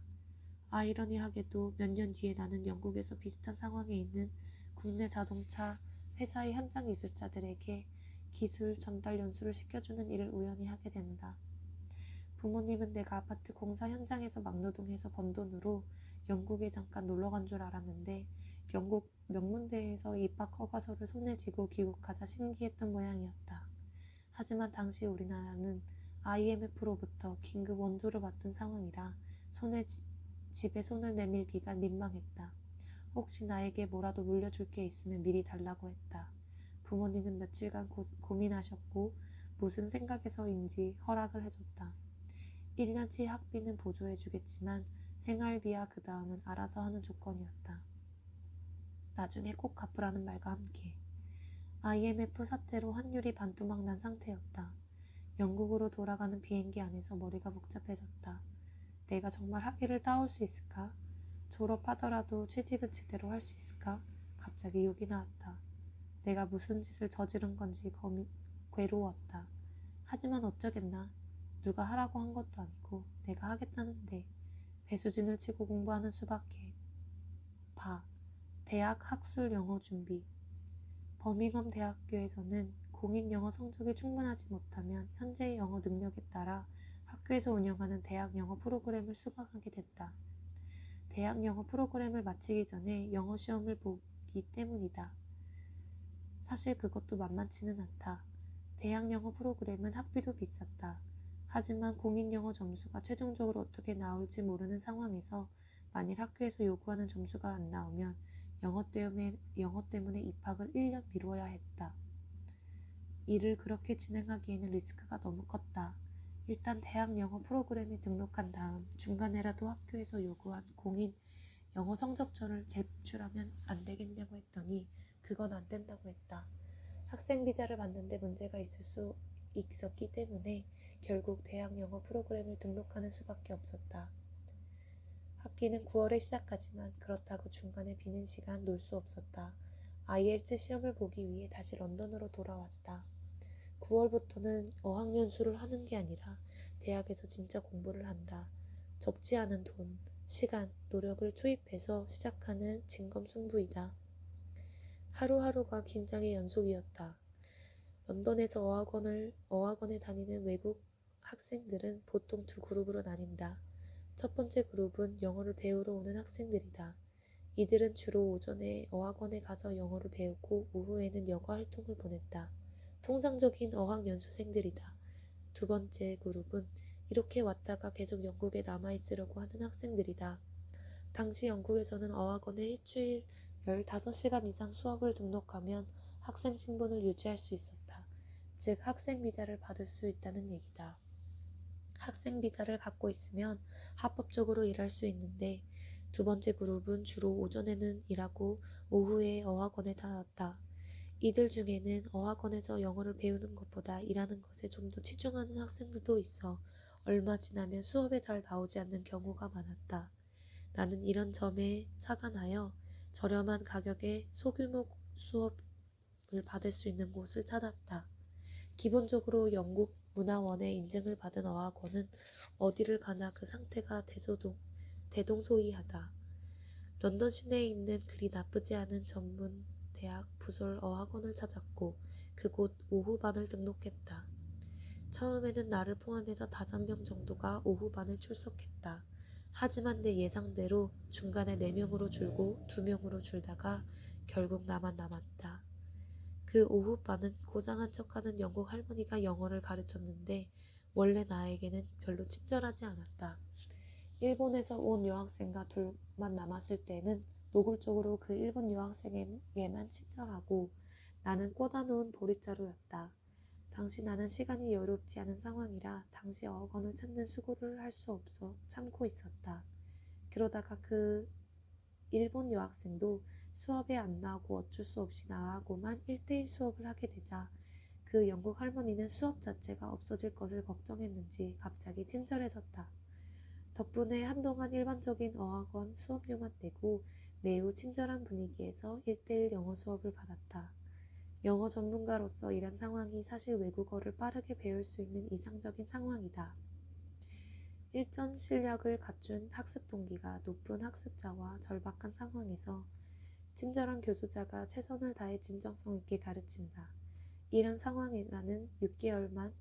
아이러니하게도 몇 년 뒤에 나는 영국에서 비슷한 상황에 있는 국내 자동차 회사의 현장 기술자들에게 기술 전달 연수를 시켜주는 일을 우연히 하게 된다. 부모님은 내가 아파트 공사 현장에서 막노동해서 번 돈으로 영국에 잠깐 놀러간 줄 알았는데 영국 명문대에서 입학 허가서를 손에 쥐고 귀국하자 신기했던 모양이었다. 하지만 당시 우리나라는 IMF로부터 긴급 원조를 받던 상황이라 집에 손을 내밀기가 민망했다. 혹시 나에게 뭐라도 물려줄 게 있으면 미리 달라고 했다. 부모님은 며칠간 고민하셨고 무슨 생각에서인지 허락을 해줬다. 1년치 학비는 보조해주겠지만 생활비야 그 다음은 알아서 하는 조건이었다. 나중에 꼭 갚으라는 말과 함께. IMF 사태로 환율이 반토막 난 상태였다. 영국으로 돌아가는 비행기 안에서 머리가 복잡해졌다. 내가 정말 학위를 따올 수 있을까? 졸업하더라도 취직은 제대로 할 수 있을까? 갑자기 욕이 나왔다. 내가 무슨 짓을 저지른 건지 괴로웠다. 하지만 어쩌겠나. 누가 하라고 한 것도 아니고 내가 하겠다는데 배수진을 치고 공부하는 수밖에. 대학 학술 영어 준비. 버밍엄 대학교에서는 공인 영어 성적이 충분하지 못하면 현재의 영어 능력에 따라 학교에서 운영하는 대학 영어 프로그램을 수강하게 됐다. 대학 영어 프로그램을 마치기 전에 영어 시험을 보기 때문이다. 사실 그것도 만만치는 않다. 대학 영어 프로그램은 학비도 비쌌다. 하지만 공인 영어 점수가 최종적으로 어떻게 나올지 모르는 상황에서 만일 학교에서 요구하는 점수가 안 나오면 영어 때문에 입학을 1년 미루어야 했다. 일을 그렇게 진행하기에는 리스크가 너무 컸다. 일단 대학 영어 프로그램에 등록한 다음 중간에라도 학교에서 요구한 공인 영어 성적서를 제출하면 안 되겠냐고 했더니 그건 안 된다고 했다. 학생 비자를 받는데 문제가 있었기 때문에 결국 대학 영어 프로그램을 등록하는 수밖에 없었다. 학기는 9월에 시작하지만 그렇다고 중간에 비는 시간 놀 수 없었다. IELTS 시험을 보기 위해 다시 런던으로 돌아왔다. 9월부터는 어학연수를 하는 게 아니라 대학에서 진짜 공부를 한다. 적지 않은 돈, 시간, 노력을 투입해서 시작하는 진검승부이다. 하루하루가 긴장의 연속이었다. 런던에서 어학원에 다니는 외국 학생들은 보통 두 그룹으로 나뉜다. 첫 번째 그룹은 영어를 배우러 오는 학생들이다. 이들은 주로 오전에 어학원에 가서 영어를 배우고 오후에는 여가 활동을 보냈다. 통상적인 어학연수생들이다. 두 번째 그룹은 이렇게 왔다가 계속 영국에 남아있으려고 하는 학생들이다. 당시 영국에서는 어학원에 일주일 15시간 이상 수업을 등록하면 학생 신분을 유지할 수 있었다. 즉 학생 비자를 받을 수 있다는 얘기다. 학생 비자를 갖고 있으면 합법적으로 일할 수 있는데 두 번째 그룹은 주로 오전에는 일하고 오후에 어학원에 다녔다. 이들 중에는 어학원에서 영어를 배우는 것보다 일하는 것에 좀 더 치중하는 학생들도 있어 얼마 지나면 수업에 잘 나오지 않는 경우가 많았다. 나는 이런 점에 착안하여 저렴한 가격에 소규모 수업을 받을 수 있는 곳을 찾았다. 기본적으로 영국 문화원의 인증을 받은 어학원은 어디를 가나 그 상태가 대동소이하다. 런던 시내에 있는 그리 나쁘지 않은 전문 대학 부설 어학원을 찾았고 그곳 오후반을 등록했다. 처음에는 나를 포함해서 5명 정도가 오후반에 출석했다. 하지만 내 예상대로 중간에 4명으로 줄고 2명으로 줄다가 결국 나만 남았다. 그 오후반은 고상한 척하는 영국 할머니가 영어를 가르쳤는데 원래 나에게는 별로 친절하지 않았다. 일본에서 온 여학생과 둘만 남았을 때는 노골적으로 그 일본 여학생에게만 친절하고 나는 꽂아놓은 보릿자루였다. 당시 나는 시간이 여유롭지 않은 상황이라 당시 어학원을 찾는 수고를 할 수 없어 참고 있었다. 그러다가 그 일본 여학생도 수업에 안 나오고 어쩔 수 없이 나하고만 1대1 수업을 하게 되자 그 영국 할머니는 수업 자체가 없어질 것을 걱정했는지 갑자기 친절해졌다. 덕분에 한동안 일반적인 어학원 수업료만 내고 매우 친절한 분위기에서 1대1 영어 수업을 받았다. 영어 전문가로서 이런 상황이 사실 외국어를 빠르게 배울 수 있는 이상적인 상황이다. 일전 실력을 갖춘 학습 동기가 높은 학습자와 절박한 상황에서 친절한 교수자가 최선을 다해 진정성 있게 가르친다. 이런 상황에 나는 6개월만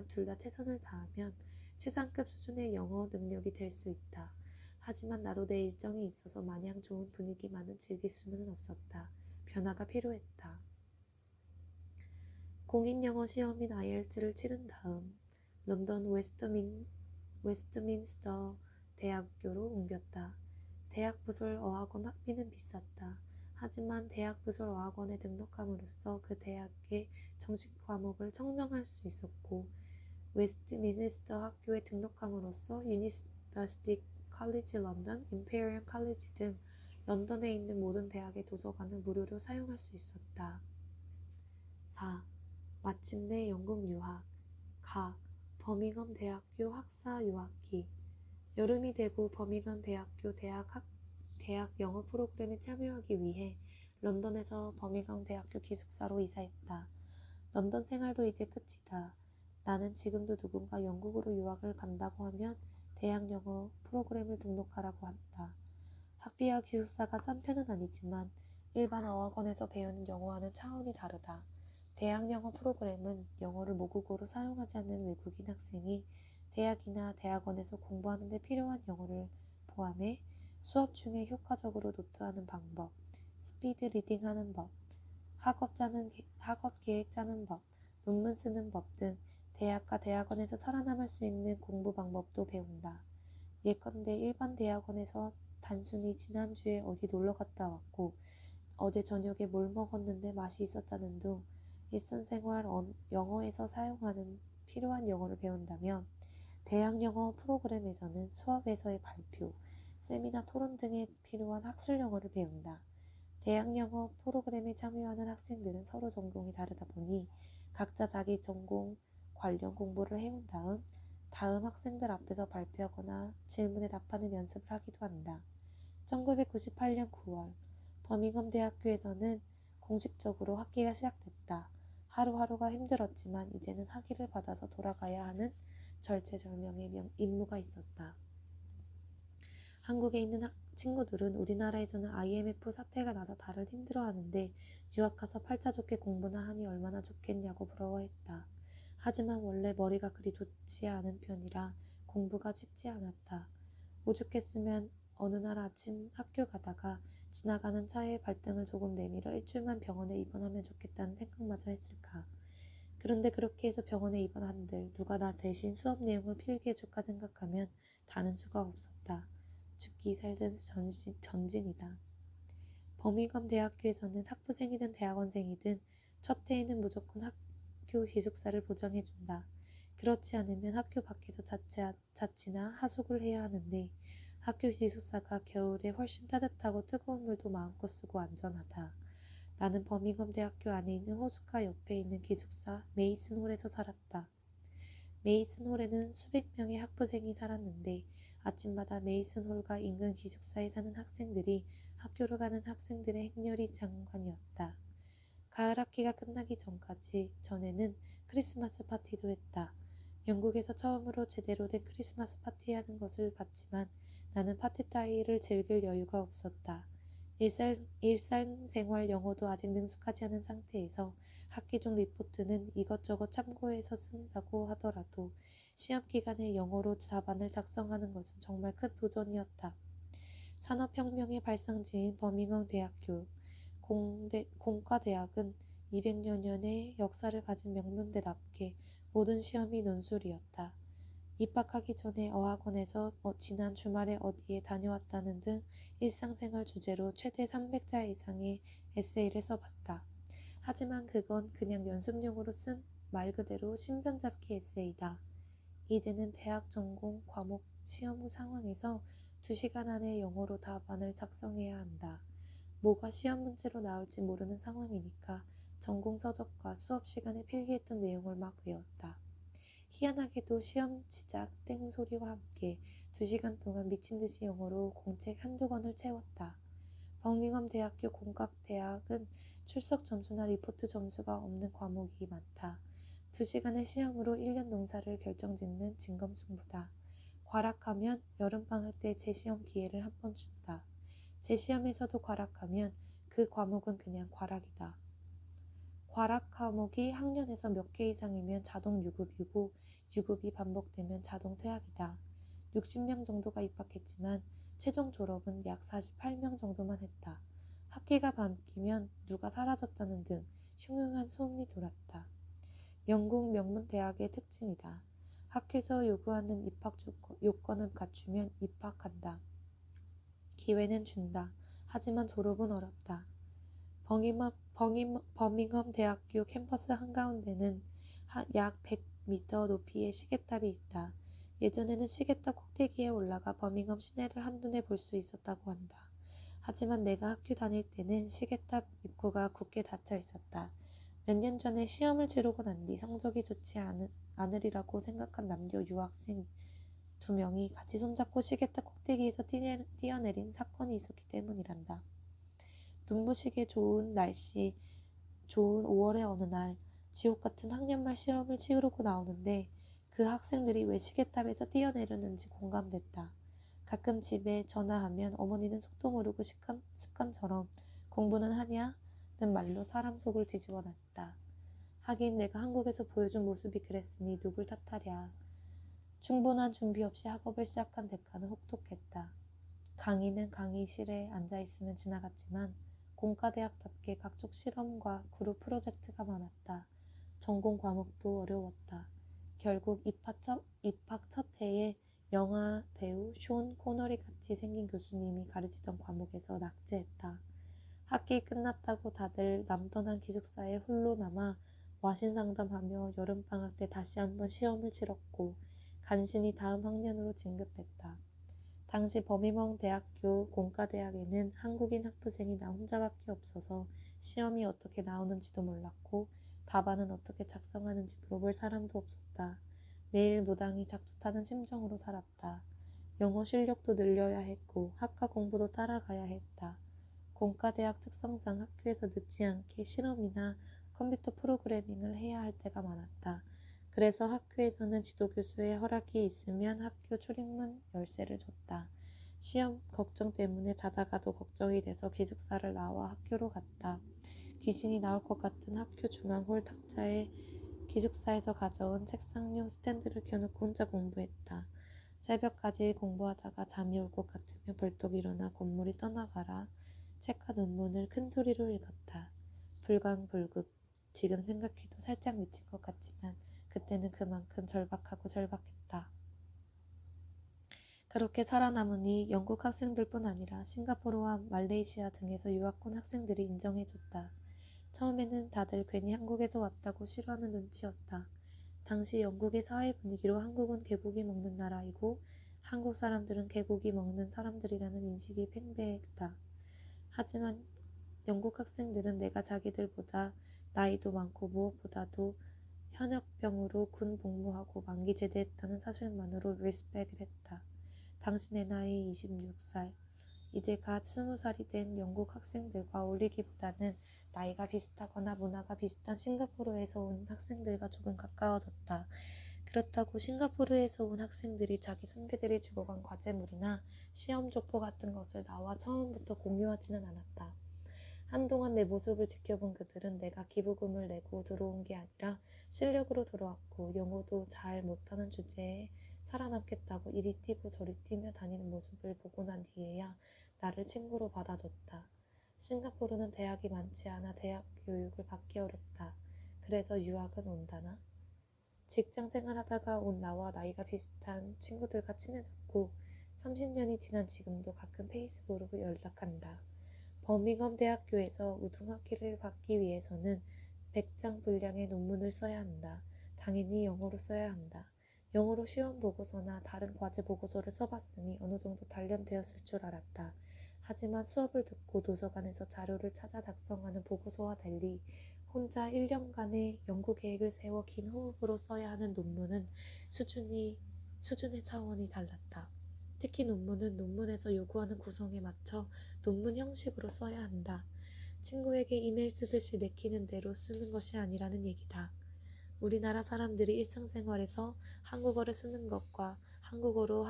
둘 다 최선을 다하면 최상급 수준의 영어 능력이 될 수 있다. 하지만 나도 내 일정이 있어서 마냥 좋은 분위기만은 즐길 수는 없었다. 변화가 필요했다. 공인영어 시험 및 IELTS를 치른 다음 런던 웨스트민스터 대학교로 옮겼다. 대학 부설 어학원 학비는 비쌌다. 하지만 대학 부설 어학원에 등록함으로써 그 대학의 정식 과목을 청정할 수 있었고 웨스트민스터 학교에 등록함으로써 유니버시티 칼리지 런던, 임페리얼 칼리지 등 런던에 있는 모든 대학의 도서관을 무료로 사용할 수 있었다. 4. 마침내 영국 유학. 버밍엄 대학교 학사 유학기. 여름이 되고 버밍엄 대학교 대학 영어 프로그램에 참여하기 위해 런던에서 버밍엄 대학교 기숙사로 이사했다. 런던 생활도 이제 끝이다. 나는 지금도 누군가 영국으로 유학을 간다고 하면 대학 영어 프로그램을 등록하라고 한다. 학비와 기숙사가 싼 편은 아니지만 일반 어학원에서 배우는 영어와는 차원이 다르다. 대학 영어 프로그램은 영어를 모국어로 사용하지 않는 외국인 학생이 대학이나 대학원에서 공부하는 데 필요한 영어를 포함해 수업 중에 효과적으로 노트하는 방법, 스피드 리딩하는 법, 학업 계획 짜는 법, 논문 쓰는 법 등 대학과 대학원에서 살아남을 수 있는 공부 방법도 배운다. 예컨대 일반 대학원에서 단순히 지난주에 어디 놀러 갔다 왔고 어제 저녁에 뭘 먹었는데 맛이 있었다는 등 일상생활 영어에서 사용하는 필요한 영어를 배운다면 대학 영어 프로그램에서는 수업에서의 발표, 세미나 토론 등에 필요한 학술 영어를 배운다. 대학 영어 프로그램에 참여하는 학생들은 서로 전공이 다르다 보니 각자 자기 전공 관련 공부를 해온 다음 학생들 앞에서 발표하거나 질문에 답하는 연습을 하기도 한다. 1998년 9월 버밍엄 대학교에서는 공식적으로 학기가 시작됐다. 하루하루가 힘들었지만 이제는 학위를 받아서 돌아가야 하는 절체절명의 임무가 있었다. 한국에 있는 친구들은 우리나라에서는 IMF 사태가 나서 다들 힘들어하는데 유학 가서 팔자 좋게 공부나 하니 얼마나 좋겠냐고 부러워했다. 하지만 원래 머리가 그리 좋지 않은 편이라 공부가 쉽지 않았다. 오죽했으면 어느 날 아침 학교 가다가 지나가는 차에 발등을 조금 내밀어 일주일만 병원에 입원하면 좋겠다는 생각마저 했을까. 그런데 그렇게 해서 병원에 입원한들 누가 나 대신 수업 내용을 필기해 줄까 생각하면 다는 수가 없었다. 죽기 살든 전진이다. 버밍엄 대학교에서는 학부생이든 대학원생이든 첫 해에는 무조건 학교 기숙사를 보장해준다. 그렇지 않으면 학교 밖에서 자취나 하숙을 해야 하는데 학교 기숙사가 겨울에 훨씬 따뜻하고 뜨거운 물도 마음껏 쓰고 안전하다. 나는 버밍엄 대학교 안에 있는 호숫가 옆에 있는 기숙사 메이슨홀에서 살았다. 메이슨홀에는 수백 명의 학부생이 살았는데 아침마다 메이슨홀과 인근 기숙사에 사는 학생들이 학교로 가는 학생들의 행렬이 장관이었다. 가을 학기가 끝나기 전에는 크리스마스 파티도 했다. 영국에서 처음으로 제대로 된 크리스마스 파티하는 것을 봤지만 나는 파티 따위를 즐길 여유가 없었다. 일상생활 영어도 아직 능숙하지 않은 상태에서 학기 중 리포트는 이것저것 참고해서 쓴다고 하더라도 시험 기간에 영어로 답안을 작성하는 것은 정말 큰 도전이었다. 산업혁명의 발상지인 버밍엄 대학교 공과대학은 200여 년의 역사를 가진 명문대답게 모든 시험이 논술이었다. 입학하기 전에 어학원에서 지난 주말에 어디에 다녀왔다는 등 일상생활 주제로 최대 300자 이상의 에세이를 써봤다. 하지만 그건 그냥 연습용으로 쓴 말 그대로 신변잡기 에세이다. 이제는 대학 전공 과목 시험 후 상황에서 2시간 안에 영어로 답안을 작성해야 한다. 뭐가 시험 문제로 나올지 모르는 상황이니까 전공 서적과 수업 시간에 필기했던 내용을 막 외웠다. 희한하게도 시험 시작 땡 소리와 함께 2시간 동안 미친 듯이 영어로 공책 한두 권을 채웠다. 버밍엄 대학교 공과대학은 출석 점수나 리포트 점수가 없는 과목이 많다. 2시간의 시험으로 1년 농사를 결정짓는 진검승부다. 과락하면 여름방학 때 재시험 기회를 한 번 준다. 재시험에서도 과락하면 그 과목은 그냥 과락이다. 과락 과목이 학년에서 몇 개 이상이면 자동 유급이고 유급이 반복되면 자동 퇴학이다. 60명 정도가 입학했지만 최종 졸업은 약 48명 정도만 했다. 학기가 바뀌면 누가 사라졌다는 등 흉흉한 소문이 돌았다. 영국 명문 대학의 특징이다. 학교에서 요구하는 입학 요건을 갖추면 입학한다. 기회는 준다. 하지만 졸업은 어렵다. 버밍엄 대학교 캠퍼스 한가운데는 약 100m 높이의 시계탑이 있다. 예전에는 시계탑 꼭대기에 올라가 버밍엄 시내를 한눈에 볼 수 있었다고 한다. 하지만 내가 학교 다닐 때는 시계탑 입구가 굳게 닫혀 있었다. 몇 년 전에 시험을 치르고 난 뒤 성적이 좋지 않으리라고 생각한 남녀 유학생 2명이 같이 손잡고 시계탑 꼭대기에서 뛰어내린 사건이 있었기 때문이란다. 눈부시게 좋은 5월의 어느 날 지옥 같은 학년말 시험을 치르고 나오는데 그 학생들이 왜 시계탑에서 뛰어내렸는지 공감됐다. 가끔 집에 전화하면 어머니는 속도 모르고 습관처럼 공부는 하냐? 는 말로 사람 속을 뒤집어 놨다. 하긴 내가 한국에서 보여준 모습이 그랬으니 누굴 탓하랴. 충분한 준비 없이 학업을 시작한 대가는 혹독했다. 강의는 강의실에 앉아있으면 지나갔지만 공과대학답게 각종 실험과 그룹 프로젝트가 많았다. 전공 과목도 어려웠다. 결국 입학 첫 해에 영화 배우 쇼 코너리 같이 생긴 교수님이 가르치던 과목에서 낙제했다. 학기 끝났다고 다들 남떠난 기숙사에 홀로 남아 와신 상담하며 여름방학 때 다시 한번 시험을 치렀고 간신히 다음 학년으로 진급했다. 당시 버밍엄 대학교 공과대학에는 한국인 학부생이 나 혼자밖에 없어서 시험이 어떻게 나오는지도 몰랐고 답안은 어떻게 작성하는지 물어볼 사람도 없었다. 매일 무당이 작두타는 심정으로 살았다. 영어 실력도 늘려야 했고 학과 공부도 따라가야 했다. 공과대학 특성상 학교에서 늦지 않게 실험이나 컴퓨터 프로그래밍을 해야 할 때가 많았다. 그래서 학교에서는 지도교수의 허락이 있으면 학교 출입문 열쇠를 줬다. 시험 걱정 때문에 자다가도 걱정이 돼서 기숙사를 나와 학교로 갔다. 귀신이 나올 것 같은 학교 중앙홀 탁자에 기숙사에서 가져온 책상용 스탠드를 켜놓고 혼자 공부했다. 새벽까지 공부하다가 잠이 올 것 같으며 벌떡 일어나 건물이 떠나가라 책과 논문을 큰 소리로 읽었다. 불강불급. 지금 생각해도 살짝 미친 것 같지만 그때는 그만큼 절박하고 절박했다. 그렇게 살아남으니 영국 학생들뿐 아니라 싱가포르와 말레이시아 등에서 유학 온 학생들이 인정해줬다. 처음에는 다들 괜히 한국에서 왔다고 싫어하는 눈치였다. 당시 영국의 사회 분위기로 한국은 개고기 먹는 나라이고 한국 사람들은 개고기 먹는 사람들이라는 인식이 팽배했다. 하지만 영국 학생들은 내가 자기들보다 나이도 많고 무엇보다도 현역병으로 군 복무하고 만기 제대했다는 사실만으로 리스펙을 했다. 당신의 나이 26살. 이제 갓 20살이 된 영국 학생들과 어울리기보다는 나이가 비슷하거나 문화가 비슷한 싱가포르에서 온 학생들과 조금 가까워졌다. 그렇다고 싱가포르에서 온 학생들이 자기 선배들이 주고 간 과제물이나 시험 족보 같은 것을 나와 처음부터 공유하지는 않았다. 한동안 내 모습을 지켜본 그들은 내가 기부금을 내고 들어온 게 아니라 실력으로 들어왔고 영어도 잘 못하는 주제에 살아남겠다고 이리 뛰고 저리 뛰며 다니는 모습을 보고 난 뒤에야 나를 친구로 받아줬다. 싱가포르는 대학이 많지 않아 대학 교육을 받기 어렵다. 그래서 유학은 온다나? 직장 생활하다가 온 나와 나이가 비슷한 친구들과 친해졌고 30년이 지난 지금도 가끔 페이스북으로 연락한다. 버밍엄 대학교에서 우등학기를 받기 위해서는 100장 분량의 논문을 써야 한다. 당연히 영어로 써야 한다. 영어로 시험 보고서나 다른 과제 보고서를 써봤으니 어느 정도 단련되었을 줄 알았다. 하지만 수업을 듣고 도서관에서 자료를 찾아 작성하는 보고서와 달리 혼자 1년간의 연구 계획을 세워 긴 호흡으로 써야 하는 논문은 수준의 차원이 달랐다. 특히 논문은 논문에서 요구하는 구성에 맞춰 논문 형식으로 써야 한다. 친구에게 이메일 쓰듯이 내키는 대로 쓰는 것이 아니라는 얘기다. 우리나라 사람들이 일상생활에서 한국어를 쓰는 것과 한국어로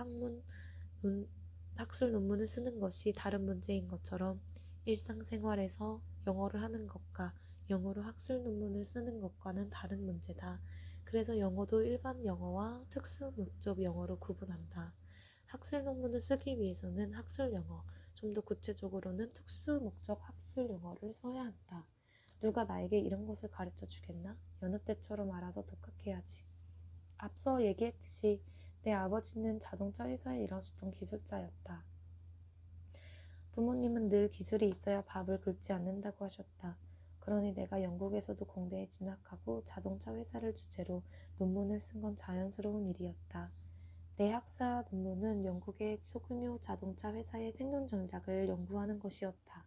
학술 논문을 쓰는 것이 다른 문제인 것처럼 일상생활에서 영어를 하는 것과 영어로 학술 논문을 쓰는 것과는 다른 문제다. 그래서 영어도 일반 영어와 특수 목적 영어로 구분한다. 학술 논문을 쓰기 위해서는 학술 영어, 좀 더 구체적으로는 특수 목적 학술 영어를 써야 한다. 누가 나에게 이런 것을 가르쳐 주겠나? 여느 때처럼 알아서 독학해야지. 앞서 얘기했듯이 내 아버지는 자동차 회사에 일하시던 기술자였다. 부모님은 늘 기술이 있어야 밥을 굶지 않는다고 하셨다. 그러니 내가 영국에서도 공대에 진학하고 자동차 회사를 주제로 논문을 쓴 건 자연스러운 일이었다. 내 학사 논문은 영국의 소규모 자동차 회사의 생존 전략을 연구하는 것이었다.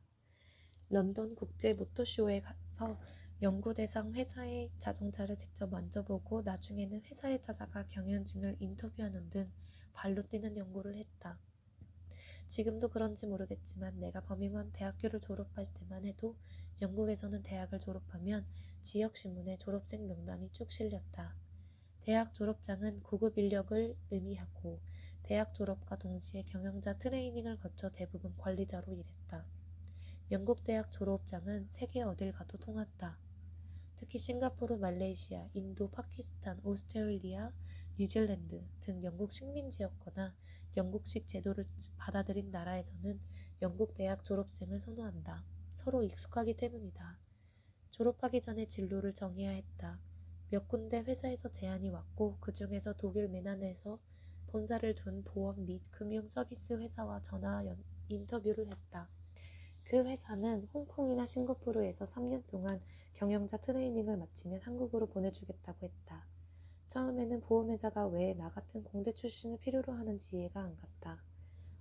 런던 국제 모터쇼에 가서 연구 대상 회사의 자동차를 직접 만져보고 나중에는 회사에 찾아가 경영진을 인터뷰하는 등 발로 뛰는 연구를 했다. 지금도 그런지 모르겠지만 내가 버밍엄 대학교를 졸업할 때만 해도 영국에서는 대학을 졸업하면 지역신문에 졸업생 명단이 쭉 실렸다. 대학 졸업장은 고급 인력을 의미하고 대학 졸업과 동시에 경영자 트레이닝을 거쳐 대부분 관리자로 일했다. 영국 대학 졸업장은 세계 어딜 가도 통한다. 특히 싱가포르, 말레이시아, 인도, 파키스탄, 오스트레일리아, 뉴질랜드 등 영국 식민지였거나 영국식 제도를 받아들인 나라에서는 영국 대학 졸업생을 선호한다. 서로 익숙하기 때문이다. 졸업하기 전에 진로를 정해야 했다. 몇 군데 회사에서 제안이 왔고 그 중에서 독일 메난에서 본사를 둔 보험 및 금융 서비스 회사와 전화 인터뷰를 했다. 그 회사는 홍콩이나 싱가포르에서 3년 동안 경영자 트레이닝을 마치면 한국으로 보내주겠다고 했다. 처음에는 보험회사가 왜 나 같은 공대 출신을 필요로 하는지 이해가 안 갔다.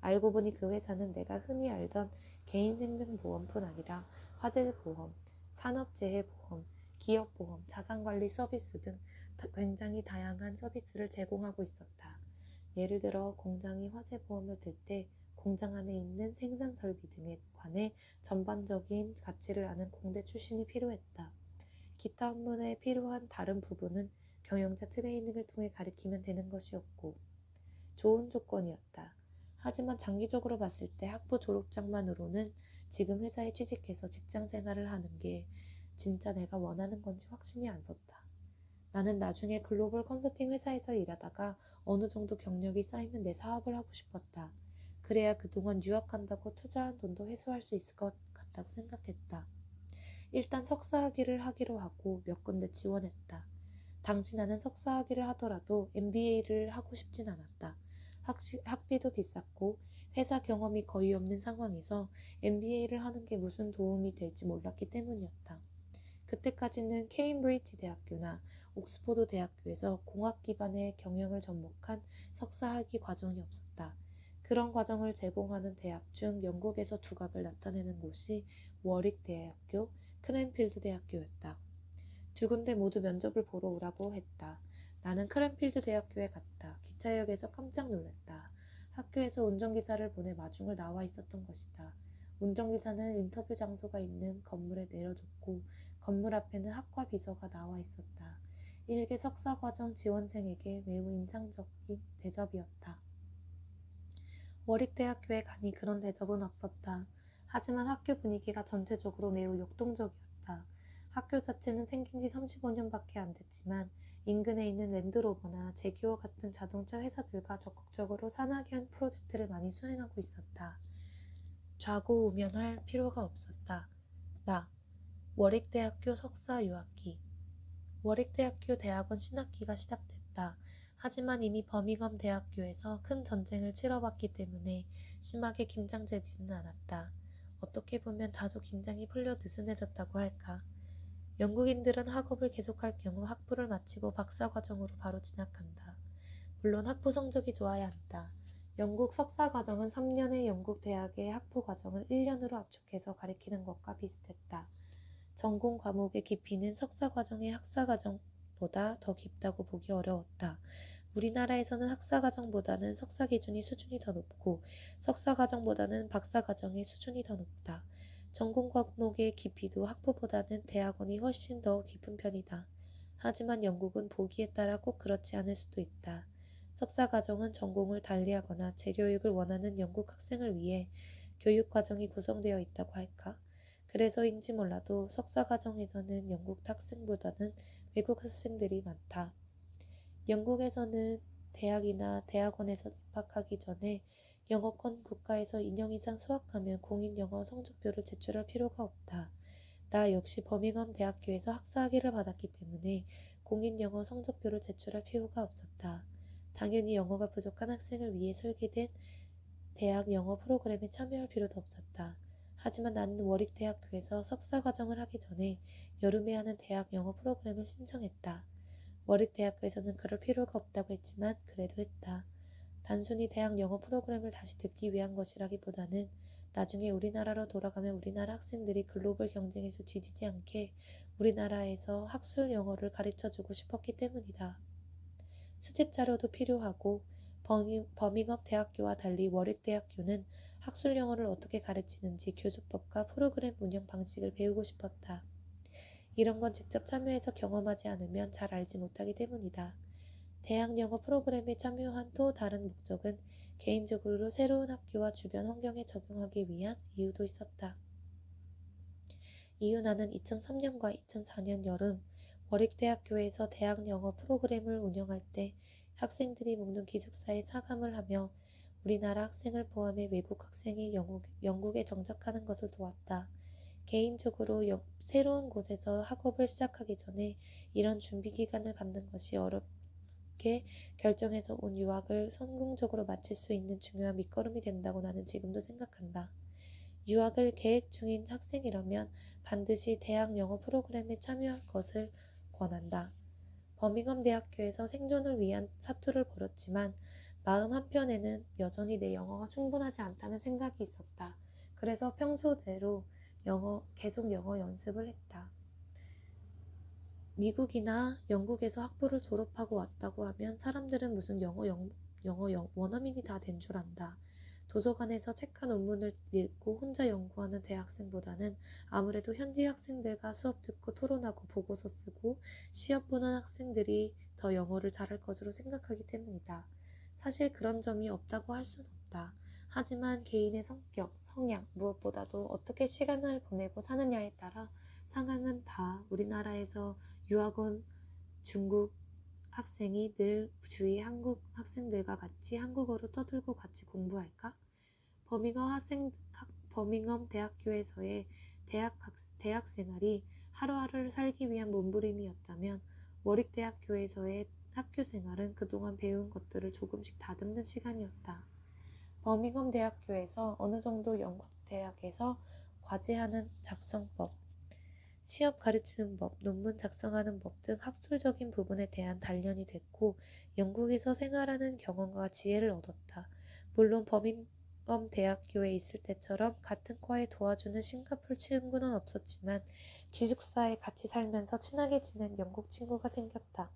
알고 보니 그 회사는 내가 흔히 알던 개인생명보험뿐 아니라 화재보험, 산업재해보험, 기업보험, 자산관리 서비스 등 굉장히 다양한 서비스를 제공하고 있었다. 예를 들어 공장이 화재보험을 들 때 공장 안에 있는 생산설비 등에 관해 전반적인 가치를 아는 공대 출신이 필요했다. 기타 업무에 필요한 다른 부분은 경영자 트레이닝을 통해 가르치면 되는 것이었고 좋은 조건이었다. 하지만 장기적으로 봤을 때 학부 졸업장만으로는 지금 회사에 취직해서 직장 생활을 하는 게 진짜 내가 원하는 건지 확신이 안 섰다. 나는 나중에 글로벌 컨설팅 회사에서 일하다가 어느 정도 경력이 쌓이면 내 사업을 하고 싶었다. 그래야 그동안 유학한다고 투자한 돈도 회수할 수 있을 것 같다고 생각했다. 일단 석사학위를 하기로 하고 몇 군데 지원했다. 당시 나는 석사학위를 하더라도 MBA를 하고 싶진 않았다. 학비도 비쌌고 회사 경험이 거의 없는 상황에서 MBA를 하는 게 무슨 도움이 될지 몰랐기 때문이었다. 그때까지는 케임브리지 대학교나 옥스포드 대학교에서 공학 기반의 경영을 접목한 석사학위 과정이 없었다. 그런 과정을 제공하는 대학 중 영국에서 두각을 나타내는 곳이 워릭 대학교, 크랜필드 대학교였다. 두 군데 모두 면접을 보러 오라고 했다. 나는 크랜필드 대학교에 갔다. 기차역에서 깜짝 놀랐다. 학교에서 운전기사를 보내 마중을 나와 있었던 것이다. 운전기사는 인터뷰 장소가 있는 건물에 내려줬고 건물 앞에는 학과 비서가 나와 있었다. 일개 석사과정 지원생에게 매우 인상적인 대접이었다. 워릭대학교에 가니 그런 대접은 없었다. 하지만 학교 분위기가 전체적으로 매우 역동적이었다. 학교 자체는 생긴 지 35년밖에 안 됐지만 인근에 있는 랜드로버나 제규어 같은 자동차 회사들과 적극적으로 산학연 프로젝트를 많이 수행하고 있었다. 좌고우면할 필요가 없었다. 나 워릭대학교 석사 유학기. 워릭대학교 대학원 신학기가 시작됐다. 하지만 이미 버밍엄 대학교에서 큰 전쟁을 치러봤기 때문에 심하게 긴장되지는 않았다. 어떻게 보면 다소 긴장이 풀려 느슨해졌다고 할까. 영국인들은 학업을 계속할 경우 학부를 마치고 박사과정으로 바로 진학한다. 물론 학부 성적이 좋아야 한다. 영국 석사과정은 3년의 영국 대학의 학부 과정을 1년으로 압축해서 가리키는 것과 비슷했다. 전공 과목의 깊이는 석사과정의 학사과정보다 더 깊다고 보기 어려웠다. 우리나라에서는 학사과정보다는 석사 기준이 수준이 더 높고 석사과정보다는 박사과정의 수준이 더 높다. 전공 과목의 깊이도 학부보다는 대학원이 훨씬 더 깊은 편이다. 하지만 영국은 보기에 따라 꼭 그렇지 않을 수도 있다. 석사과정은 전공을 달리하거나 재교육을 원하는 영국 학생을 위해 교육과정이 구성되어 있다고 할까? 그래서인지 몰라도 석사과정에서는 영국 학생보다는 외국 학생들이 많다. 영국에서는 대학이나 대학원에서 입학하기 전에 영어권 국가에서 2년 이상 수학하면 공인영어 성적표를 제출할 필요가 없다. 나 역시 버밍엄 대학교에서 학사학위를 받았기 때문에 공인영어 성적표를 제출할 필요가 없었다. 당연히 영어가 부족한 학생을 위해 설계된 대학 영어 프로그램에 참여할 필요도 없었다. 하지만 나는 워릭대학교에서 석사과정을 하기 전에 여름에 하는 대학 영어 프로그램을 신청했다. 워릭대학교에서는 그럴 필요가 없다고 했지만 그래도 했다. 단순히 대학 영어 프로그램을 다시 듣기 위한 것이라기보다는 나중에 우리나라로 돌아가면 우리나라 학생들이 글로벌 경쟁에서 뒤지지 않게 우리나라에서 학술 영어를 가르쳐주고 싶었기 때문이다. 수집 자료도 필요하고 버밍엄 대학교와 달리 워릭 대학교는 학술 영어를 어떻게 가르치는지 교수법과 프로그램 운영 방식을 배우고 싶었다. 이런 건 직접 참여해서 경험하지 않으면 잘 알지 못하기 때문이다. 대학 영어 프로그램에 참여한 또 다른 목적은 개인적으로 새로운 학교와 주변 환경에 적응하기 위한 이유도 있었다. 이후 나는 2003년과 2004년 여름 워릭대학교에서 대학 영어 프로그램을 운영할 때 학생들이 먹는 기숙사에 사감을 하며 우리나라 학생을 포함해 외국 학생이 영국에 정착하는 것을 도왔다. 개인적으로 새로운 곳에서 학업을 시작하기 전에 이런 준비 기간을 갖는 것이 어렵게 결정해서 온 유학을 성공적으로 마칠 수 있는 중요한 밑거름이 된다고 나는 지금도 생각한다. 유학을 계획 중인 학생이라면 반드시 대학 영어 프로그램에 참여할 것을 권한다. 버밍엄 대학교에서 생존을 위한 사투를 벌였지만 마음 한편에는 여전히 내 영어가 충분하지 않다는 생각이 있었다. 그래서 평소대로 계속 영어 연습을 했다. 미국이나 영국에서 학부를 졸업하고 왔다고 하면 사람들은 무슨 영어 원어민이 다 된 줄 안다. 도서관에서 책 한 논문을 읽고 혼자 연구하는 대학생보다는 아무래도 현지 학생들과 수업 듣고 토론하고 보고서 쓰고 시험 보는 학생들이 더 영어를 잘할 것으로 생각하기 때문이다. 사실 그런 점이 없다고 할 수는 없다. 하지만 개인의 성격, 성향, 무엇보다도 어떻게 시간을 보내고 사느냐에 따라 상황은 다 우리나라에서 유학원 중국 학생이 늘 주위 한국 학생들과 같이 한국어로 떠들고 같이 공부할까? 버밍엄 대학교에서의 대학 생활이 하루하루를 살기 위한 몸부림이었다면 워릭 대학교에서의 학교 생활은 그동안 배운 것들을 조금씩 다듬는 시간이었다. 버밍엄 대학교에서 어느 정도 영국 대학에서 과제하는 작성법, 시험 가르치는 법, 논문 작성하는 법 등 학술적인 부분에 대한 단련이 됐고 영국에서 생활하는 경험과 지혜를 얻었다. 물론 버밍엄 대학교에 있을 때처럼 같은 과에 도와주는 싱가포르 친구는 없었지만 기숙사에 같이 살면서 친하게 지낸 영국 친구가 생겼다.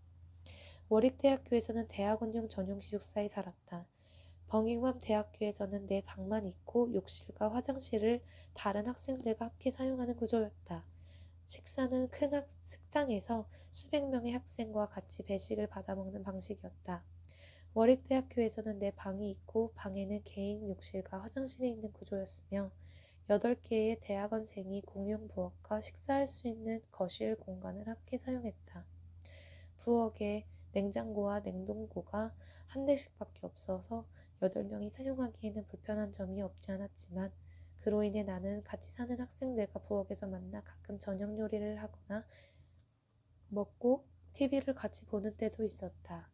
워릭 대학교에서는 대학원용 전용 기숙사에 살았다. 버밍엄 대학교에서는 내 방만 있고 욕실과 화장실을 다른 학생들과 함께 사용하는 구조였다. 식사는 큰 식당에서 수백 명의 학생과 같이 배식을 받아먹는 방식이었다. 워릭 대학교에서는 내 방이 있고 방에는 개인 욕실과 화장실이 있는 구조였으며 8개의 대학원생이 공용 부엌과 식사할 수 있는 거실 공간을 함께 사용했다. 부엌에 냉장고와 냉동고가 한 대씩밖에 없어서 8명이 사용하기에는 불편한 점이 없지 않았지만 그로 인해 나는 같이 사는 학생들과 부엌에서 만나 가끔 저녁 요리를 하거나 먹고 TV를 같이 보는 때도 있었다.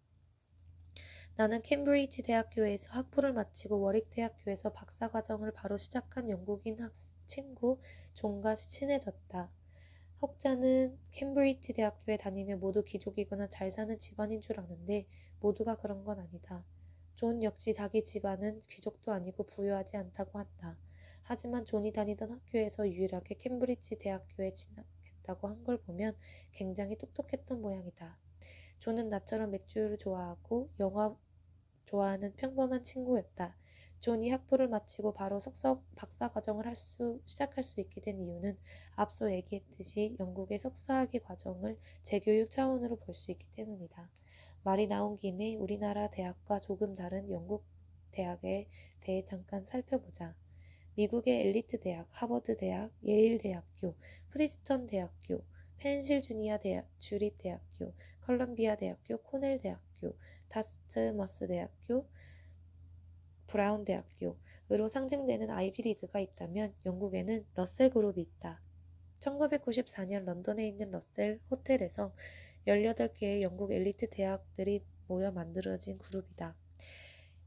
나는 캠브리지 대학교에서 학부를 마치고 워릭 대학교에서 박사과정을 바로 시작한 영국인 친구 존과 친해졌다. 혹자는 캠브리지 대학교에 다니며 모두 귀족이거나 잘 사는 집안인 줄 아는데 모두가 그런 건 아니다. 존 역시 자기 집안은 귀족도 아니고 부유하지 않다고 한다. 하지만 존이 다니던 학교에서 유일하게 캠브리지 대학교에 진학했다고 한 걸 보면 굉장히 똑똑했던 모양이다. 존은 나처럼 맥주를 좋아하고 영화 좋아하는 평범한 친구였다. 존이 학부를 마치고 바로 박사과정을 시작할 수 있게 된 이유는 앞서 얘기했듯이 영국의 석사학위 과정을 재교육 차원으로 볼 수 있기 때문이다. 말이 나온 김에 우리나라 대학과 조금 다른 영국 대학에 대해 잠깐 살펴보자. 미국의 엘리트 대학, 하버드 대학, 예일 대학교, 프리스턴 대학교, 펜실주니아 주립 대학교, 컬럼비아 대학교, 코넬 대학교, 다스머스 대학교, 브라운 대학교으로 상징되는 아이비리그가 있다면 영국에는 러셀 그룹이 있다. 1994년 런던에 있는 러셀 호텔에서 18개의 영국 엘리트 대학들이 모여 만들어진 그룹이다.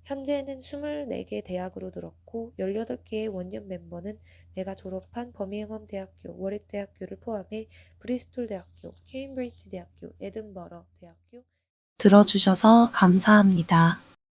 현재는 24개 대학으로 늘었고 18개의 원년 멤버는 내가 졸업한 버밍엄 대학교, 워릭 대학교를 포함해 브리스톨 대학교, 케임브리지 대학교, 에든버러 대학교. 들어주셔서 감사합니다.